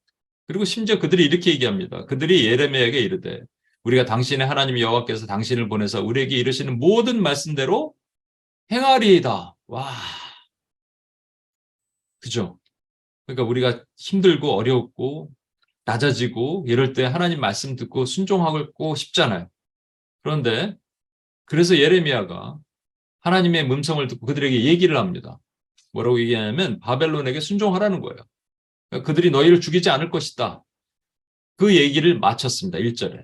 그리고 심지어 그들이 이렇게 얘기합니다. 그들이 예레미야에게 이르되 우리가 당신의 하나님 여호와께서 당신을 보내서 우리에게 이르시는 모든 말씀대로 행하리이다. 와, 그죠? 그러니까 우리가 힘들고 어렵고 낮아지고 이럴 때 하나님 말씀 듣고 순종하고 싶잖아요. 그런데 그래서 예레미야가 하나님의 음성을 듣고 그들에게 얘기를 합니다. 뭐라고 얘기하냐면 바벨론에게 순종하라는 거예요. 그러니까 그들이 너희를 죽이지 않을 것이다. 그 얘기를 마쳤습니다. 1절에.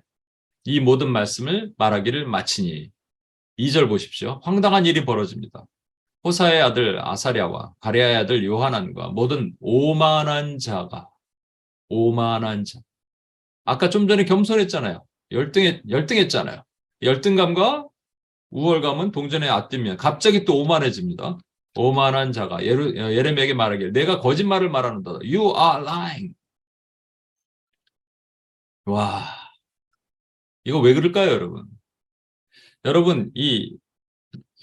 이 모든 말씀을 말하기를 마치니 2절 보십시오. 황당한 일이 벌어집니다. 호사의 아들 아사랴와 가랴의 아들 요하난과 모든 오만한 자. 아까 좀 전에 겸손했잖아요. 열등했잖아요. 열등감과 우월감은 동전의 앞뒤면 갑자기 또 오만해집니다. 오만한 자가 예레미야에게 말하기를 내가 거짓말을 말하는다. You are lying. 와, 이거 왜 그럴까요, 여러분? 여러분, 이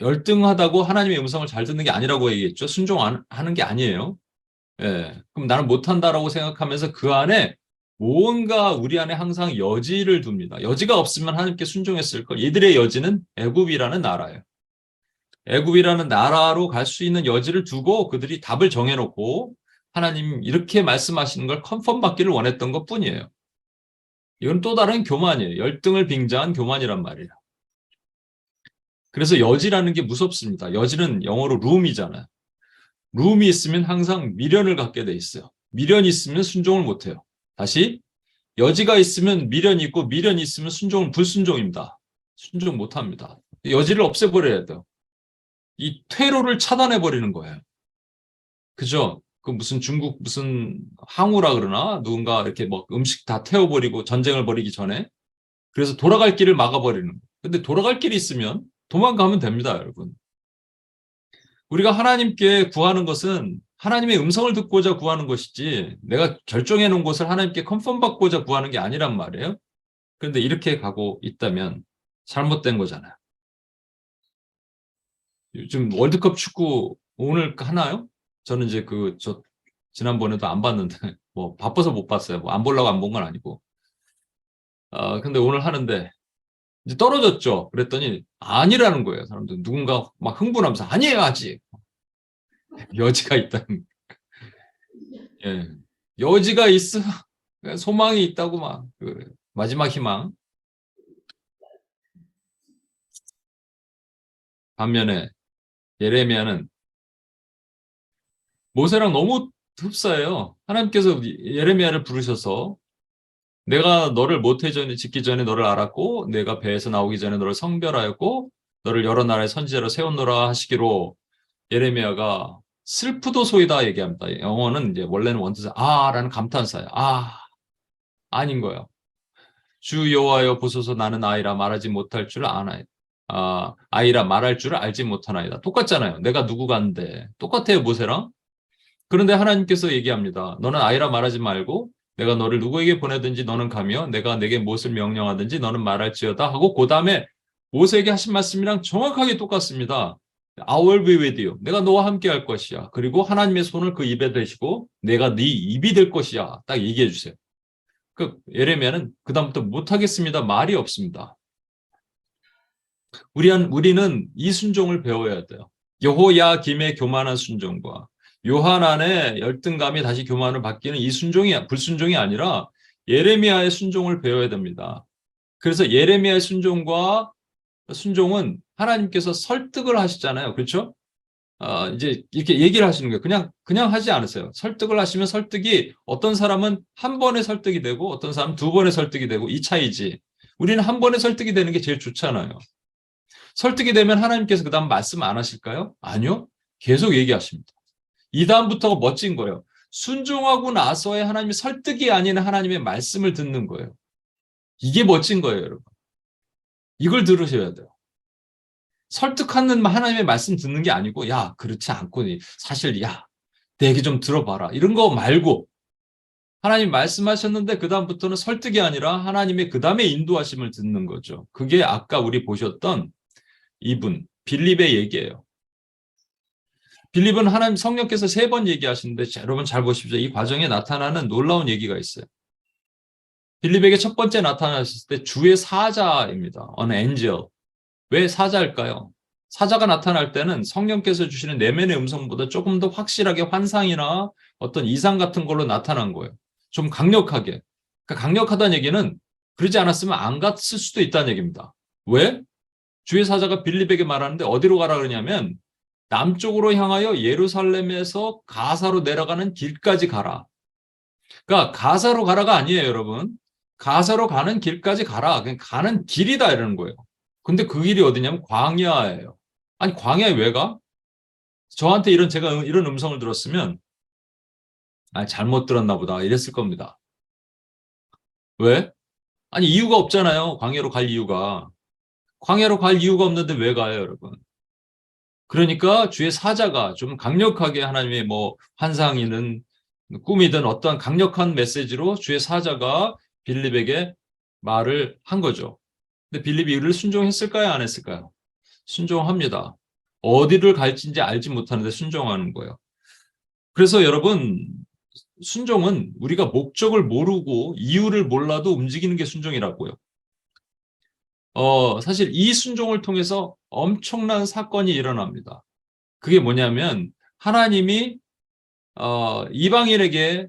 열등하다고 하나님의 음성을 잘 듣는 게 아니라고 얘기했죠. 순종하는 게 아니에요. 예, 그럼 나는 못한다라고 생각하면서 그 안에 뭔가 우리 안에 항상 여지를 둡니다. 여지가 없으면 하나님께 순종했을 걸. 이들의 여지는 애굽이라는 나라예요. 애굽이라는 나라로 갈 수 있는 여지를 두고 그들이 답을 정해놓고 하나님 이렇게 말씀하시는 걸 컨펌 받기를 원했던 것 뿐이에요. 이건 또 다른 교만이에요. 열등을 빙자한 교만이란 말이에요. 그래서 여지라는 게 무섭습니다. 여지는 영어로 룸이잖아요. 룸이 있으면 항상 미련을 갖게 돼 있어요. 미련이 있으면 순종을 못 해요. 다시 여지가 있으면 미련이 있고 미련이 있으면 순종은 불순종입니다. 순종 못 합니다. 여지를 없애버려야 돼요. 이 퇴로를 차단해 버리는 거예요. 그죠? 그 무슨 중국 무슨 항우라 그러나 누군가 이렇게 뭐 음식 다 태워버리고 전쟁을 벌이기 전에 그래서 돌아갈 길을 막아버리는 거예요. 근데 돌아갈 길이 있으면 도망가면 됩니다, 여러분. 우리가 하나님께 구하는 것은 하나님의 음성을 듣고자 구하는 것이지 내가 결정해 놓은 것을 하나님께 컨펌 받고자 구하는 게 아니란 말이에요. 그런데 이렇게 가고 있다면 잘못된 거잖아요. 요즘 월드컵 축구 오늘 하나요? 저는 이제 지난번에도 안 봤는데 뭐 바빠서 못 봤어요. 뭐 안 보려고 안 본 건 아니고. 근데 오늘 하는데 이제 떨어졌죠. 그랬더니 아니라는 거예요. 사람들 누군가 막 흥분하면서 아니에요 아직. 여지가 있다는. 예. 여지가 있어. 소망이 있다고 막 마지막 희망. 반면에 예레미야는 모세랑 너무 흡사해요. 하나님께서 예레미야를 부르셔서 내가 너를 모태전에 짓기 전에 너를 알았고 내가 배에서 나오기 전에 너를 성별하였고 너를 여러 나라의 선지자로 세웠노라 하시기로 예레미야가 슬프도소이다 얘기합니다. 영어는 이제 원래는 원뜻은 아라는 감탄사예요. 아닌 거예요. 주 여호와여 보소서 나는 아이라 말하지 못할 줄 아나이다. 아이라 말할 줄을 알지 못하나이다. 똑같잖아요. 내가 누구 간데 똑같아요 모세랑. 그런데 하나님께서 얘기합니다. 너는 아이라 말하지 말고 내가 너를 누구에게 보내든지 너는 가며 내가 내게 무엇을 명령하든지 너는 말할지어다 하고 그 다음에 모세에게 하신 말씀이랑 정확하게 똑같습니다. I will be with you. 내가 너와 함께 할 것이야. 그리고 하나님의 손을 그 입에 대시고 내가 네 입이 될 것이야. 딱 얘기해 주세요. 그 예레미야는 그다음부터 못하겠습니다. 말이 없습니다. 우리는 이 순종을 배워야 돼요. 여호야김의 교만한 순종과 요하난의 열등감이 다시 교만을 바뀌는 이 순종이 불순종이 아니라 예레미야의 순종을 배워야 됩니다. 그래서 예레미야의 순종은 하나님께서 설득을 하시잖아요. 그렇죠? 이제 이렇게 얘기를 하시는 거예요. 그냥 하지 않으세요. 설득을 하시면 설득이 어떤 사람은 한 번에 설득이 되고 어떤 사람은 두 번에 설득이 되고 이 차이지. 우리는 한 번에 설득이 되는 게 제일 좋잖아요. 설득이 되면 하나님께서 그 다음 말씀 안 하실까요? 아니요. 계속 얘기하십니다. 이 다음부터가 멋진 거예요. 순종하고 나서의 하나님의 설득이 아닌 하나님의 말씀을 듣는 거예요. 이게 멋진 거예요, 여러분. 이걸 들으셔야 돼요. 설득하는 하나님의 말씀 듣는 게 아니고 야, 그렇지 않고 사실 야, 내 얘기 좀 들어봐라. 이런 거 말고 하나님 말씀하셨는데 그 다음부터는 설득이 아니라 하나님의 그 다음에 인도하심을 듣는 거죠. 그게 아까 우리 보셨던 이분 빌립의 얘기예요. 빌립은 하나님 성령께서 3번 얘기하시는데 여러분 잘 보십시오. 이 과정에 나타나는 놀라운 얘기가 있어요. 빌립에게 첫 번째 나타났을 때 주의 사자입니다. An angel. 왜 사자일까요? 사자가 나타날 때는 성령께서 주시는 내면의 음성보다 조금 더 확실하게 환상이나 어떤 이상 같은 걸로 나타난 거예요. 좀 강력하게. 그러니까 강력하다는 얘기는 그러지 않았으면 안 갔을 수도 있다는 얘기입니다. 왜? 주의 사자가 빌립에게 말하는데 어디로 가라 그러냐면 남쪽으로 향하여 예루살렘에서 가사로 내려가는 길까지 가라. 그러니까 가사로 가라가 아니에요, 여러분. 가사로 가는 길까지 가라. 그냥 가는 길이다 이러는 거예요. 근데 그 길이 어디냐면 광야예요. 아니 광야에 왜 가? 저한테 제가 이런 음성을 들었으면 잘못 들었나 보다 이랬을 겁니다. 왜? 아니 이유가 없잖아요. 광야로 갈 이유가. 광야로 갈 이유가 없는데 왜 가요, 여러분? 그러니까 주의 사자가 좀 강력하게 하나님의 환상이든 꿈이든 어떠한 강력한 메시지로 주의 사자가 빌립에게 말을 한 거죠. 근데 빌립이 이를 순종했을까요? 안 했을까요? 순종합니다. 어디를 갈지인지 알지 못하는데 순종하는 거예요. 그래서 여러분, 순종은 우리가 목적을 모르고 이유를 몰라도 움직이는 게 순종이라고요. 사실 이 순종을 통해서 엄청난 사건이 일어납니다. 그게 뭐냐면 하나님이 이방인에게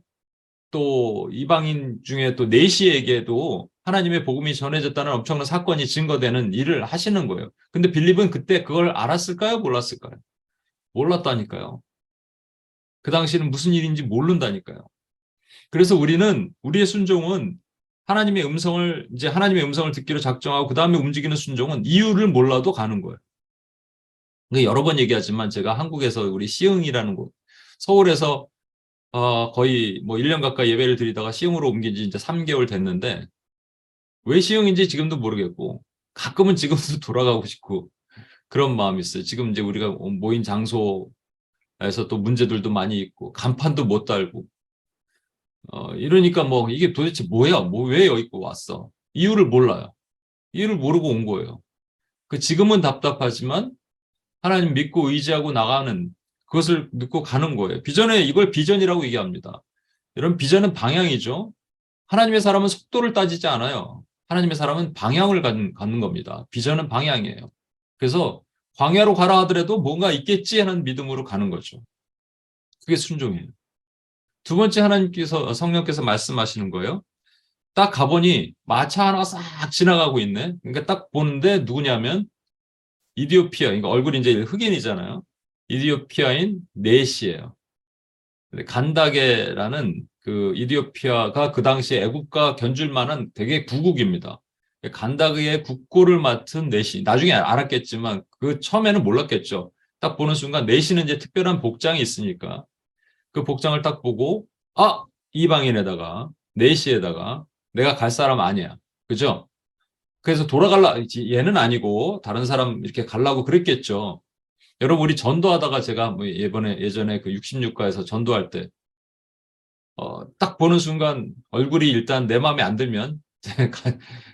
또 이방인 중에 또 내시에게도 하나님의 복음이 전해졌다는 엄청난 사건이 증거되는 일을 하시는 거예요. 근데 빌립은 그때 그걸 알았을까요? 몰랐을까요? 몰랐다니까요. 그 당시에는 무슨 일인지 모른다니까요. 그래서 우리의 순종은 하나님의 음성을 듣기로 작정하고 그 다음에 움직이는 순종은 이유를 몰라도 가는 거예요. 여러 번 얘기하지만 제가 한국에서 우리 시흥이라는 곳, 서울에서 거의 1년 가까이 예배를 드리다가 시흥으로 옮긴 지 이제 3개월 됐는데 왜 시흥인지 지금도 모르겠고 가끔은 지금도 돌아가고 싶고 그런 마음이 있어요. 지금 이제 우리가 모인 장소에서 또 문제들도 많이 있고 간판도 못 달고 이러니까 이게 도대체 뭐야? 왜 여기 왔어? 이유를 몰라요. 이유를 모르고 온 거예요. 지금은 답답하지만 하나님 믿고 의지하고 나가는 그것을 믿고 가는 거예요. 이걸 비전이라고 얘기합니다. 여러분, 비전은 방향이죠. 하나님의 사람은 속도를 따지지 않아요. 하나님의 사람은 방향을 갖는 겁니다. 비전은 방향이에요. 그래서 광야로 가라 하더라도 뭔가 있겠지 하는 믿음으로 가는 거죠. 그게 순종이에요. 두 번째 성령께서 말씀하시는 거예요. 딱 가보니 마차 하나 싹 지나가고 있네. 그러니까 딱 보는데 누구냐면 이디오피아, 그러니까 얼굴이 이제 흑인이잖아요. 이디오피아인 넷이에요. 간다게라는 그 이디오피아가 그 당시에 애국가 견줄 만한 되게 부국입니다. 간다게의 국고를 맡은 넷이 나중에 알았겠지만 그 처음에는 몰랐겠죠. 딱 보는 순간 넷이는 이제 특별한 복장이 있으니까 그 복장을 딱 보고 이방인에다가 넷이에다가 내가 갈 사람 아니야. 그죠? 그래서 얘는 아니고 다른 사람 이렇게 가려고 그랬겠죠. 여러분, 우리 전도하다가 제가 뭐 예전에 그 66가에서 전도할 때, 딱 보는 순간 얼굴이 일단 내 마음에 안 들면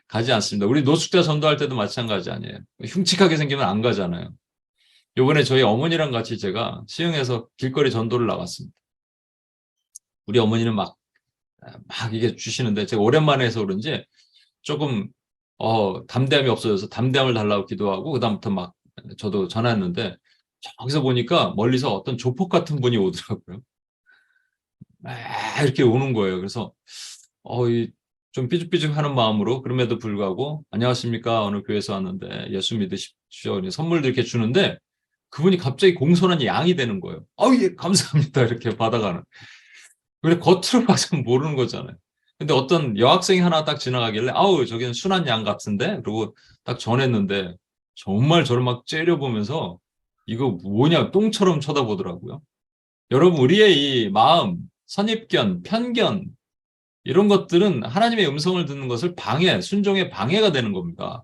가지 않습니다. 우리 노숙자 전도할 때도 마찬가지 아니에요. 흉측하게 생기면 안 가잖아요. 요번에 저희 어머니랑 같이 제가 시흥에서 길거리 전도를 나갔습니다. 우리 어머니는 막 이게 주시는데 제가 오랜만에 해서 그런지 조금 담대함이 없어져서 담대함을 달라고 기도하고 그다음부터 막 저도 전화했는데 저기서 보니까 멀리서 어떤 조폭 같은 분이 오더라고요. 막 이렇게 오는 거예요. 그래서 좀 삐죽삐죽하는 마음으로 그럼에도 불구하고 안녕하십니까 어느 교회에서 왔는데 예수 믿으십시오 선물도 이렇게 주는데 그분이 갑자기 공손한 양이 되는 거예요. 예, 감사합니다 이렇게 받아가는. 근데 겉으로 봐서는 모르는 거잖아요. 근데 어떤 여학생이 하나 딱 지나가길래 저기는 순한 양 같은데 그리고 딱 전했는데 정말 저를 막 째려보면서 이거 뭐냐 똥처럼 쳐다보더라고요. 여러분 우리의 이 마음, 선입견, 편견 이런 것들은 하나님의 음성을 듣는 것을 순종의 방해가 되는 겁니다.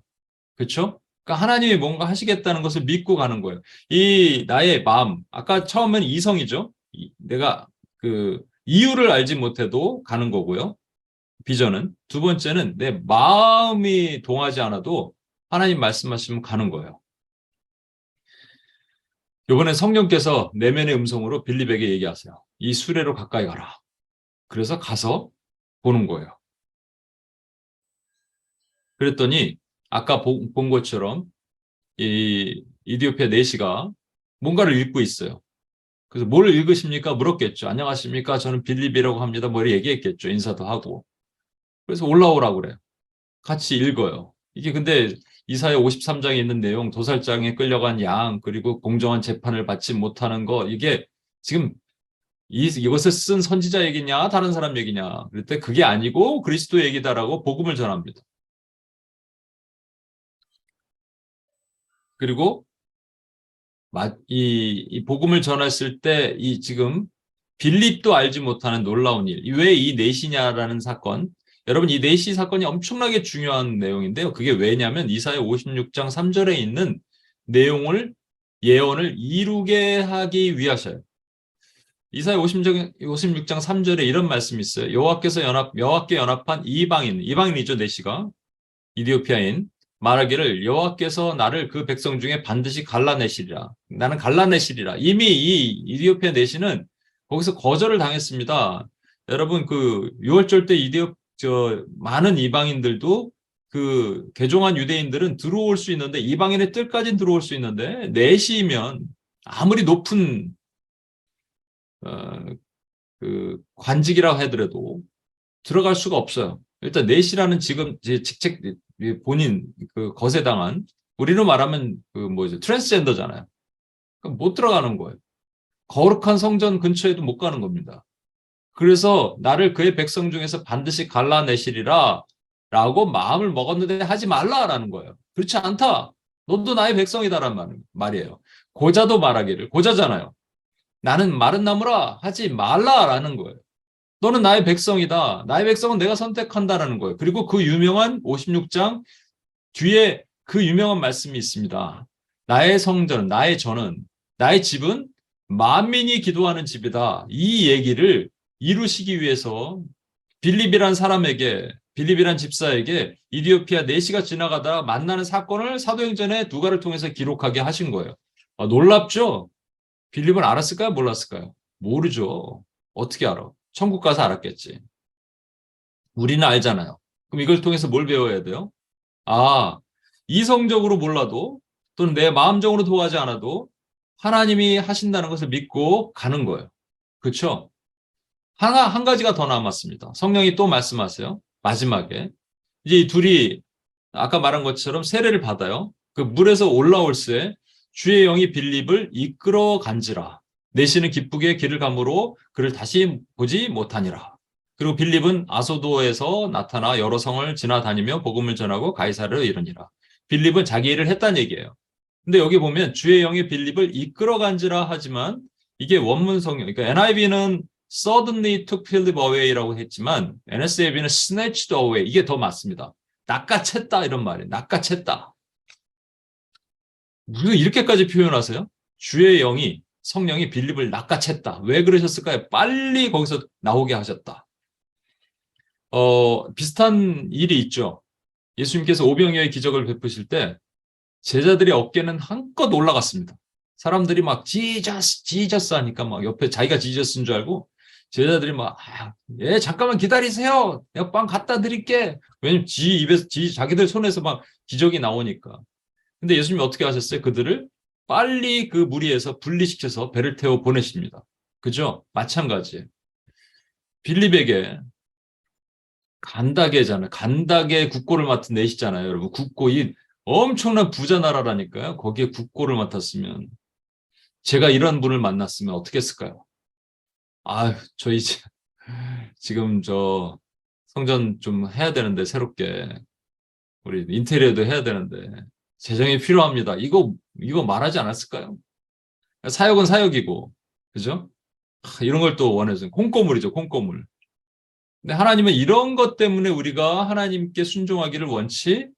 그렇죠? 그러니까 하나님이 뭔가 하시겠다는 것을 믿고 가는 거예요. 이 나의 마음, 아까 처음엔 이성이죠. 내가 그 이유를 알지 못해도 가는 거고요. 비전은. 두 번째는 내 마음이 동하지 않아도 하나님 말씀하시면 가는 거예요. 이번에 성령께서 내면의 음성으로 빌립에게 얘기하세요. 이 수레로 가까이 가라. 그래서 가서 보는 거예요. 그랬더니 아까 본 것처럼 이 이디오피아 내시가 뭔가를 읽고 있어요. 그래서 뭘 읽으십니까? 물었겠죠. 안녕하십니까? 저는 빌립이라고 합니다. 뭐 얘기했겠죠. 인사도 하고. 그래서 올라오라고 그래요. 같이 읽어요. 이게 근데 이사야 53장에 있는 내용, 도살장에 끌려간 양, 그리고 공정한 재판을 받지 못하는 거, 이게 지금 이것을 쓴 선지자 얘기냐, 다른 사람 얘기냐. 그럴 때 그게 아니고 그리스도 얘기다라고 복음을 전합니다. 그리고 이 복음을 전했을 때 이 지금 빌립도 알지 못하는 놀라운 일. 왜 이 넷이냐라는 사건. 여러분 이 넷이 사건이 엄청나게 중요한 내용인데요. 그게 왜냐하면 이사야 56장 3절에 있는 내용을 예언을 이루게 하기 위하셔요. 이사야 56장 3절에 이런 말씀이 있어요. 여호와께 연합한 이방인이죠 넷이가 이디오피아인 말하기를 여호와께서 나를 그 백성 중에 반드시 갈라내시리라. 나는 갈라내시리라. 이미 이 이디오피아 내시는 거기서 거절을 당했습니다. 여러분 그 6월절 때 많은 이방인들도 그 개종한 유대인들은 들어올 수 있는데 이방인의 뜰까지는 들어올 수 있는데 내시면 아무리 높은 그 관직이라고 하더라도 들어갈 수가 없어요. 일단 내시라는 지금 직책 본인 그 거세당한 우리로 말하면 그 뭐죠 트랜스젠더잖아요. 그럼 못 들어가는 거예요. 거룩한 성전 근처에도 못 가는 겁니다. 그래서 나를 그의 백성 중에서 반드시 갈라내시리라 라고 마음을 먹었는데 하지 말라라는 거예요. 그렇지 않다. 너도 나의 백성이다라는 말이에요. 고자도 말하기를 고자잖아요. 나는 마른 나무라 하지 말라라는 거예요. 너는 나의 백성이다. 나의 백성은 내가 선택한다라는 거예요. 그리고 그 유명한 56장 뒤에 그 유명한 말씀이 있습니다. 나의 성전은, 나의 전은, 나의 집은 만민이 기도하는 집이다. 이 얘기를 이루시기 위해서 빌립이란 집사에게 이디오피아 내시가 지나가다가 만나는 사건을 사도행전의 누가를 통해서 기록하게 하신 거예요. 놀랍죠? 빌립은 알았을까요? 몰랐을까요? 모르죠. 어떻게 알아? 천국 가서 알았겠지. 우리는 알잖아요. 그럼 이걸 통해서 뭘 배워야 돼요? 이성적으로 몰라도 또는 내 마음적으로 도와지 않아도 하나님이 하신다는 것을 믿고 가는 거예요. 그렇죠? 한 가지가 더 남았습니다. 성령이 또 말씀하세요. 마지막에. 이제 이 둘이 아까 말한 것처럼 세례를 받아요. 그 물에서 올라올 새 주의 영이 빌립을 이끌어 간지라. 내시는 기쁘게 길을 가므로 그를 다시 보지 못하니라. 그리고 빌립은 아소도에서 나타나 여러 성을 지나다니며 복음을 전하고 가이사르에 이르니라. 빌립은 자기 일을 했다는 얘기예요. 근데 여기 보면 주의 영이 빌립을 이끌어 간지라 하지만 이게 원문 성경, 그러니까 NIV는 suddenly took Philip away라고 했지만 NSAB는 snatched away 이게 더 맞습니다. 낚아챘다 이런 말이에요. 낚아챘다. 무슨 이렇게까지 표현하세요? 주의 영이 성령이 빌립을 낚아챘다. 왜 그러셨을까요? 빨리 거기서 나오게 하셨다. 비슷한 일이 있죠. 예수님께서 오병이어의 기적을 베푸실 때 제자들의 어깨는 한껏 올라갔습니다. 사람들이 막 지저스 지저스 하니까 막 옆에 자기가 지저스인 줄 알고 제자들이 막 예, 잠깐만 기다리세요. 내가 빵 갖다 드릴게. 왜냐면 지 입에서 자기들 손에서 막 기적이 나오니까. 근데 예수님이 어떻게 하셨어요? 그들을 빨리 그 무리에서 분리시켜서 배를 태워 보내십니다. 그죠? 마찬가지예요. 빌립에게 간다게잖아요. 간다게 국고를 맡은 넷이잖아요. 여러분 국고 이 엄청난 부자 나라라니까요. 거기에 국고를 맡았으면 제가 이런 분을 만났으면 어떻게 했을까요? 아유, 저 이제 지금 저 성전 좀 해야 되는데 새롭게 우리 인테리어도 해야 되는데 재정이 필요합니다. 이거 말하지 않았을까요? 사역은 사역이고 그죠? 이런 걸 또 원해서 콩고물이죠, 콩고물. 근데 하나님은 이런 것 때문에 우리가 하나님께 순종하기를 원치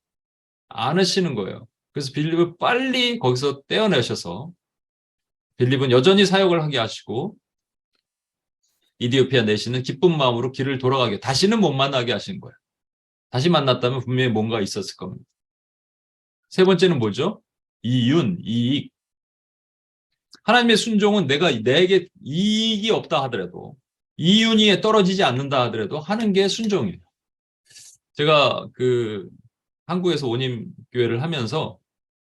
않으시는 거예요. 그래서 빌립을 빨리 거기서 떼어내셔서 빌립은 여전히 사역을 하게 하시고 이디오피아 내시는 기쁜 마음으로 길을 돌아가게 다시는 못 만나게 하신 거예요. 다시 만났다면 분명히 뭔가 있었을 겁니다. 세 번째는 뭐죠? 이윤, 이익. 하나님의 순종은 내게 이익이 없다 하더라도 이윤이 떨어지지 않는다 하더라도 하는 게 순종이에요. 제가 한국에서 온임교회를 하면서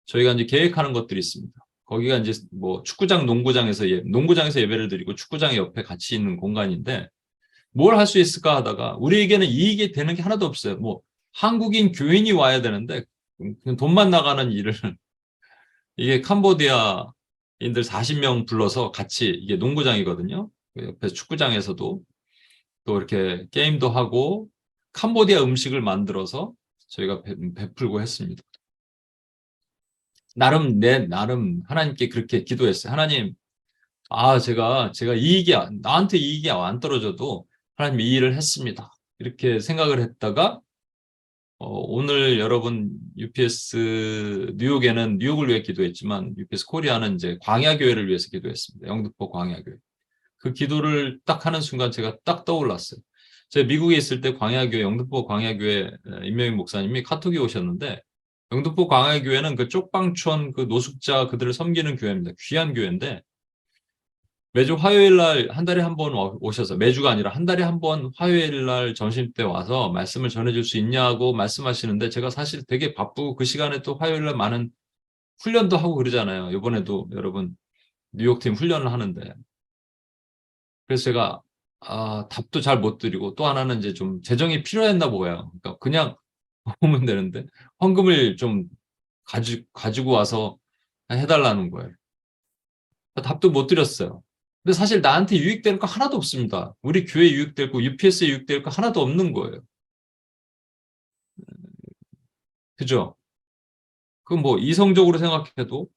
저희가 이제 계획하는 것들이 있습니다. 거기가 이제 뭐 축구장, 농구장에서 예배를 드리고 축구장 옆에 같이 있는 공간인데 뭘 할 수 있을까 하다가 우리에게는 이익이 되는 게 하나도 없어요. 뭐 한국인 교인이 와야 되는데 그냥 돈만 나가는 일을 이게 캄보디아인들 40명 불러서 같이 이게 농구장이거든요. 그 옆에 축구장에서도 또 이렇게 게임도 하고 캄보디아 음식을 만들어서 저희가 베풀고 했습니다. 나름 하나님께 그렇게 기도했어요. 하나님, 제가 나한테 이익이 안 떨어져도 하나님 이 일을 했습니다. 이렇게 생각을 했다가 오늘 여러분 UPS 뉴욕에는 뉴욕을 위해 기도했지만 UPS 코리아는 이제 광야교회를 위해서 기도했습니다. 영등포 광야교회. 그 기도를 딱 하는 순간 제가 딱 떠올랐어요. 제가 미국에 있을 때 영등포 광야교회 임명희 목사님이 카톡이 오셨는데 영등포 광야교회는 그 쪽방촌 그 노숙자 그들을 섬기는 교회입니다. 귀한 교회인데 매주 화요일 날 한 달에 한 번 오셔서 매주가 아니라 한 달에 한 번 화요일 날 점심 때 와서 말씀을 전해줄 수 있냐고 말씀하시는데 제가 사실 되게 바쁘고 그 시간에 또 화요일 날 많은 훈련도 하고 그러잖아요. 이번에도 여러분 뉴욕팀 훈련을 하는데 그래서 제가 답도 잘 못 드리고 또 하나는 이제 좀 재정이 필요했나 보여요. 그러니까 그냥 오면 되는데 헌금을 좀 가지고 와서 해달라는 거예요. 답도 못 드렸어요. 근데 사실 나한테 유익될 거 하나도 없습니다. 우리 교회 유익될 거, UPS에 유익될 거 하나도 없는 거예요. 그죠? 그건 뭐 이성적으로 생각해도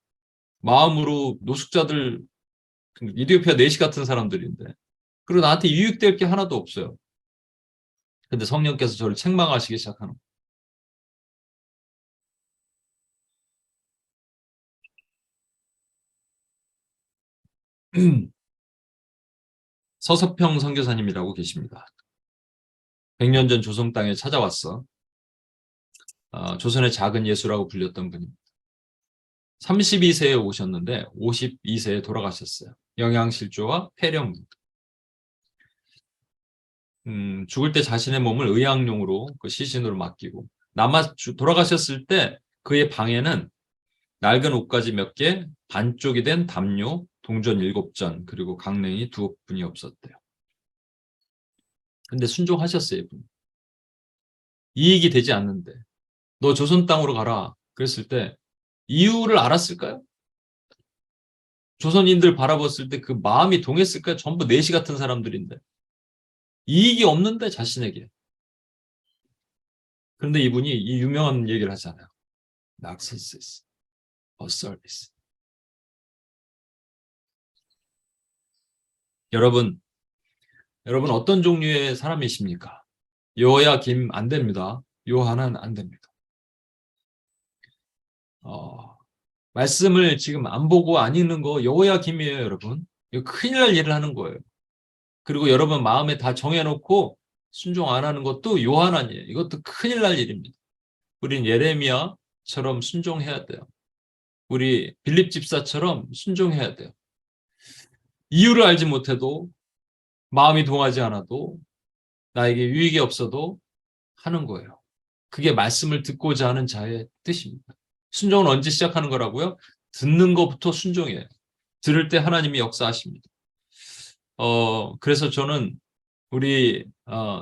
마음으로 노숙자들, 이디오피아 내시 같은 사람들인데 그리고 나한테 유익될 게 하나도 없어요. 근데 성령께서 저를 책망하시기 시작하는 거예요. 서석평 선교사님이라고 계십니다. 100년 전 조선 땅에 찾아왔어. 조선의 작은 예수라고 불렸던 분입니다. 32세에 오셨는데 52세에 돌아가셨어요. 영양실조와 폐렴. 죽을 때 자신의 몸을 의학용으로 그 시신으로 맡기고 돌아가셨을 때 그의 방에는 낡은 옷가지 몇 개, 반쪽이 된 담요, 동전 7전, 그리고 강냉이 2분이 없었대요. 근데 순종하셨어요, 이분. 이익이 되지 않는데 너 조선 땅으로 가라 그랬을 때 이유를 알았을까요? 조선인들 바라봤을 때 그 마음이 동했을까요? 전부 내시 같은 사람들인데 이익이 없는데 자신에게. 그런데 이분이 이 유명한 얘기를 하잖아요. Narcissus, a service. 여러분 어떤 종류의 사람이십니까? 요야 김 안 됩니다. 요하는 안 됩니다. 말씀을 지금 안 보고 안 읽는 거 여호야김이에요, 여러분. 이거 큰일 날 일을 하는 거예요. 그리고 여러분 마음에 다 정해놓고 순종 안 하는 것도 요한아니에요. 이것도 큰일 날 일입니다. 우린 예레미야처럼 순종해야 돼요. 우리 빌립 집사처럼 순종해야 돼요. 이유를 알지 못해도, 마음이 동하지 않아도, 나에게 유익이 없어도 하는 거예요. 그게 말씀을 듣고자 하는 자의 뜻입니다. 순종은 언제 시작하는 거라고요? 듣는 것부터 순종이에요. 들을 때 하나님이 역사하십니다. 그래서 저는 우리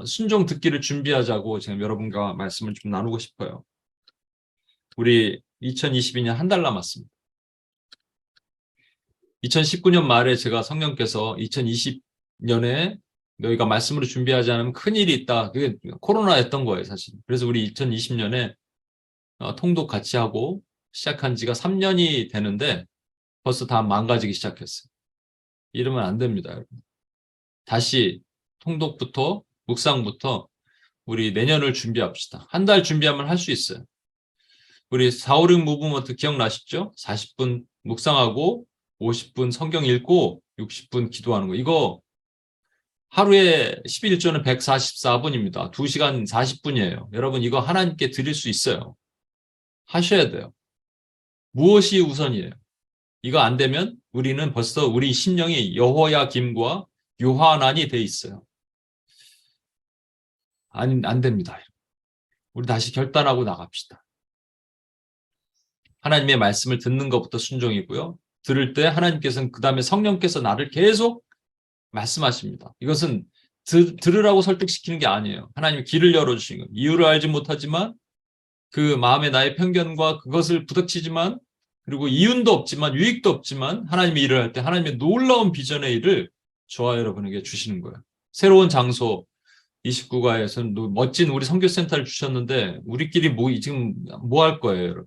순종 듣기를 준비하자고 지금 여러분과 말씀을 좀 나누고 싶어요. 우리 2022년 한 달 남았습니다. 2019년 말에 제가 성령께서 2020년에 너희가 말씀으로 준비하지 않으면 큰일이 있다. 그게 코로나였던 거예요, 사실. 그래서 우리 2020년에 통독 같이 하고 시작한 지가 3년이 되는데 벌써 다 망가지기 시작했어요. 이러면 안 됩니다, 여러분. 다시 통독부터, 묵상부터 우리 내년을 준비합시다. 한 달 준비하면 할 수 있어요. 우리 456 무브먼트 기억나시죠? 40분 묵상하고 50분 성경 읽고 60분 기도하는 거. 이거 하루에 11조는 144분입니다. 2시간 40분이에요. 여러분 이거 하나님께 드릴 수 있어요. 하셔야 돼요. 무엇이 우선이에요? 이거 안 되면 우리는 벌써 우리 심령이 여호야김과 요한안이 돼 있어요. 안 됩니다. 우리 다시 결단하고 나갑시다. 하나님의 말씀을 듣는 것부터 순종이고요. 들을 때 하나님께서는 그 다음에 성령께서 나를 계속 말씀하십니다. 이것은 들으라고 설득시키는 게 아니에요. 하나님이 길을 열어주시는 거예요. 이유를 알지 못하지만 그 마음에 나의 편견과 그것을 부닥치지만 그리고 이윤도 없지만 유익도 없지만 하나님의 일을 할 때 하나님의 놀라운 비전의 일을 저와 여러분에게 주시는 거예요. 새로운 장소 29가에서는 멋진 우리 선교센터를 주셨는데 우리끼리 지금 뭐 할 거예요, 여러분?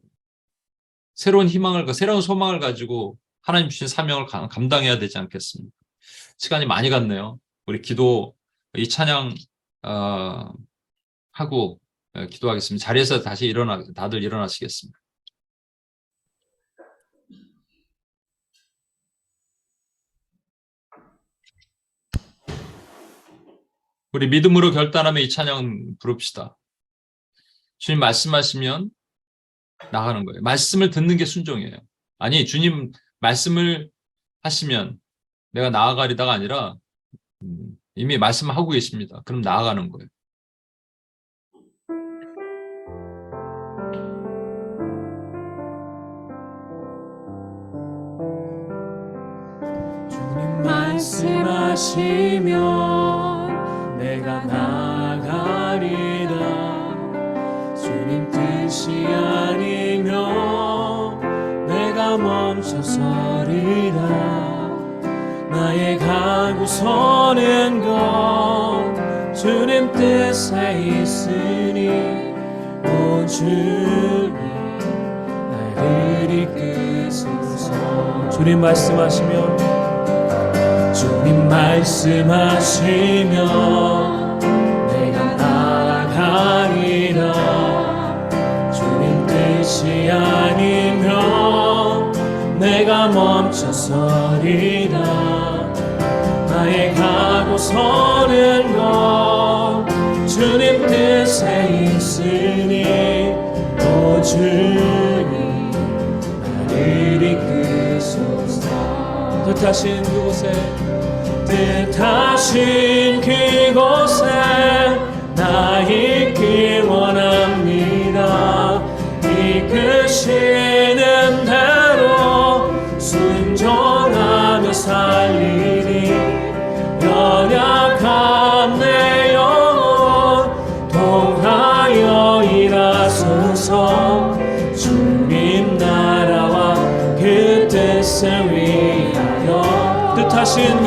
새로운 희망을, 새로운 소망을 가지고 하나님 주신 사명을 감당해야 되지 않겠습니까? 시간이 많이 갔네요. 우리 기도, 이 찬양 하고 기도하겠습니다. 자리에서 다시 다들 일어나시겠습니다. 우리 믿음으로 결단하며 이 찬양 부릅시다. 주님 말씀하시면 나가는 거예요. 말씀을 듣는 게 순종이에요. 아니, 주님 말씀을 하시면 내가 나아가리다가 아니라 이미 말씀하고 계십니다. 그럼 나아가는 거예요. 주님 말씀하시면 내가 나아가리라. 주님 뜻이 아니면 내가 멈춰서리라. 나의 가고서는 것 주님 뜻에 있으니 오 주님 나를 이끄소서. 주님 말씀하시면 내가 나아가리라. 주님 뜻이 아니면 내가 멈춰서리라. 나의 가고서는 것 주님 뜻에 있으니 오 주님 나를 이끄소서. 뜻하신 그곳에 나 있기 원합니다. 이끄시는 대로 순종하며 살리니 연약한 내 영혼 통하여 일하소서. 주님 나라와 그 뜻을 위하여 뜻하신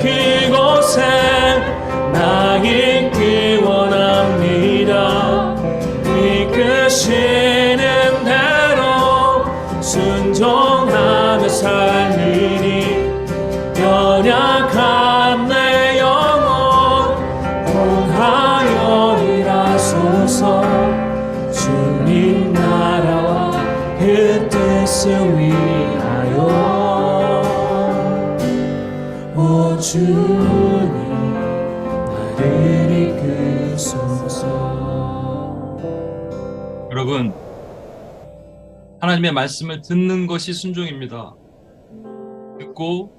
그곳에 나 있기 원합니다. 이끄시는 대로 순종하며 살리니 연약한 내 영혼 공하여 일하소서. 주님 나 주님 나를 이끄소서. 여러분, 하나님의 말씀을 듣는 것이 순종입니다. 듣고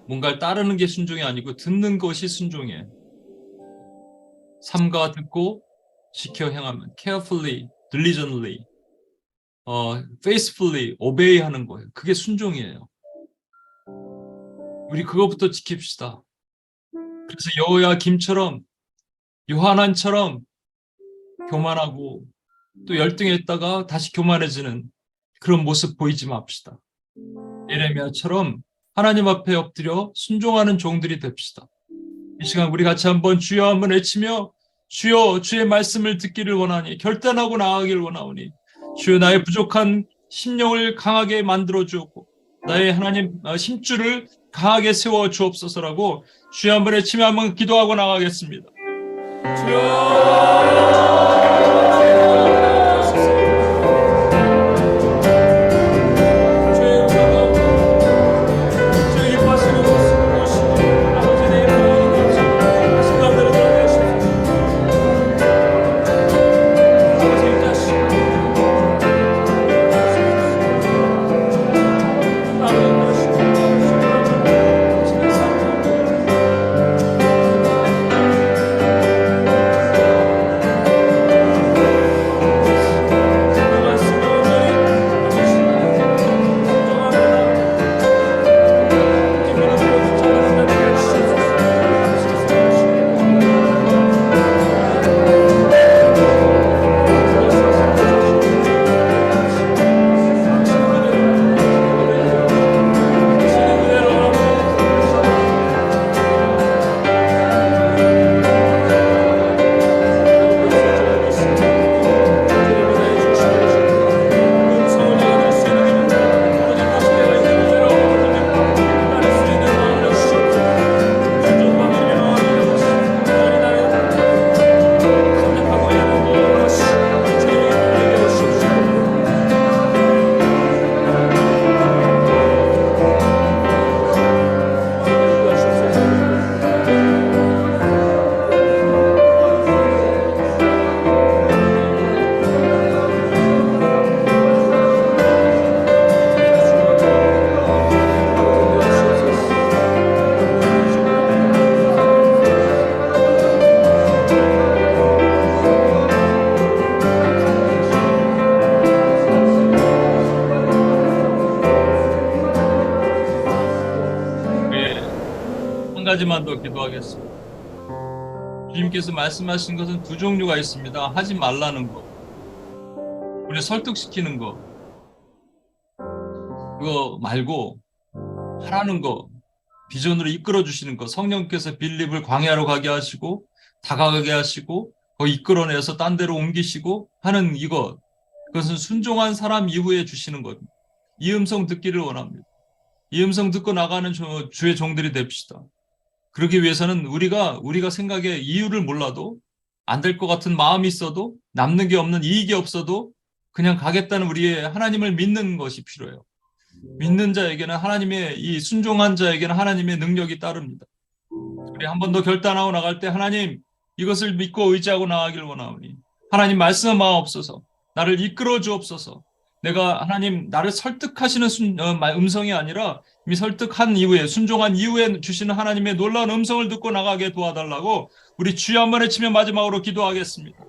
뭔가를 따르는 게 순종이 아니고 듣는 것이 순종이에요. 삼가 듣고 지켜 행하면 carefully, diligently, faithfully obey 하는 거예요. 그게 순종이에요. 우리 그것부터 지킵시다. 그래서 여호야김처럼 요하난처럼 교만하고 또 열등했다가 다시 교만해지는 그런 모습 보이지 맙시다. 예레미야처럼 하나님 앞에 엎드려 순종하는 종들이 됩시다. 이 시간 우리 같이 한번 주여 한번 외치며 주여 주의 말씀을 듣기를 원하니 결단하고 나아가길 원하오니 주여 나의 부족한 심령을 강하게 만들어 주옵고 나의 하나님 심줄을 강하게 세워 주옵소서라고 주여 한번 외치며 한번 기도하고 나가겠습니다. 가지만 더 기도하겠습니다. 주님께서 말씀하신 것은 두 종류가 있습니다. 하지 말라는 거, 우리 설득시키는 거, 그거 말고 하라는 거, 비전으로 이끌어 주시는 거, 성령께서 빌립을 광야로 가게 하시고 다가가게 하시고 거기 이끌어내서 딴 데로 옮기시고 하는 이것, 그것은 순종한 사람 이후에 주시는 겁니다. 이 음성 듣기를 원합니다. 이 음성 듣고 나가는 주의 종들이 됩시다. 그러기 위해서는 우리가 생각에 이유를 몰라도 안 될 것 같은 마음이 있어도 남는 게 없는 이익이 없어도 그냥 가겠다는 우리의 하나님을 믿는 것이 필요해요. 믿는 자에게는 하나님의 이 순종한 자에게는 하나님의 능력이 따릅니다. 우리 한 번 더 결단하고 나갈 때 하나님 이것을 믿고 의지하고 나가길 원하오니 하나님 말씀하옵소서. 나를 이끌어 주옵소서. 내가 하나님 나를 설득하시는 음성이 아니라 이미 설득한 이후에 순종한 이후에 주시는 하나님의 놀라운 음성을 듣고 나가게 도와달라고 우리 주여 한번 외치며 마지막으로 기도하겠습니다.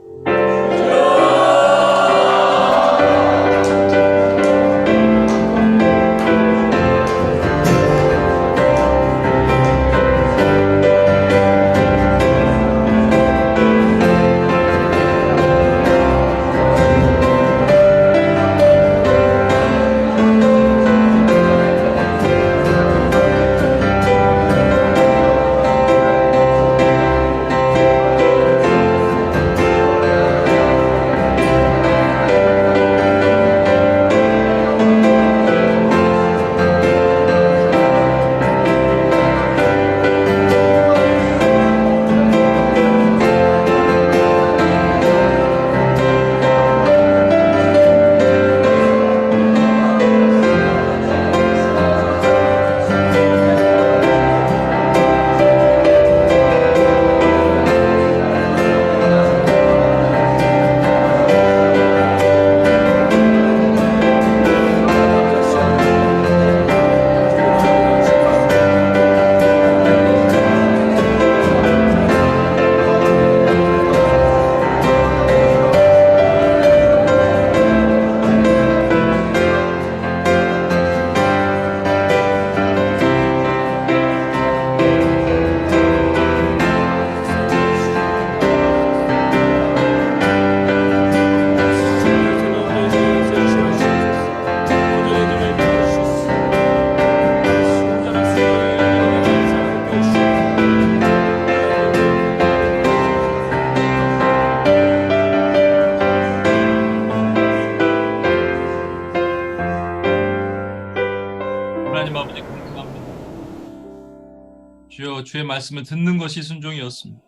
주여, 주의 말씀을 듣는 것이 순종이었습니다.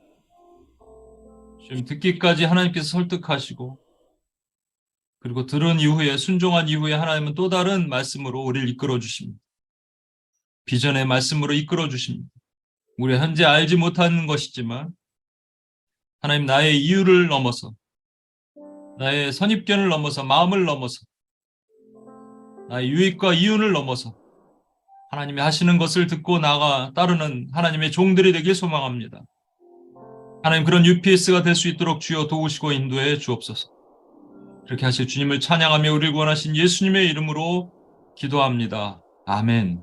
주님, 듣기까지 하나님께서 설득하시고, 그리고 들은 이후에, 순종한 이후에 하나님은 또 다른 말씀으로 우리를 이끌어 주십니다. 비전의 말씀으로 이끌어 주십니다. 우리가 현재 알지 못하는 것이지만 하나님, 나의 이유를 넘어서, 나의 선입견을 넘어서, 마음을 넘어서, 나의 유익과 이윤을 넘어서 하나님이 하시는 것을 듣고 나가 따르는 하나님의 종들이 되길 소망합니다. 하나님, 그런 UPS가 될 수 있도록 주여 도우시고 인도해 주옵소서. 그렇게 하실 주님을 찬양하며 우리를 구원하신 예수님의 이름으로 기도합니다. 아멘.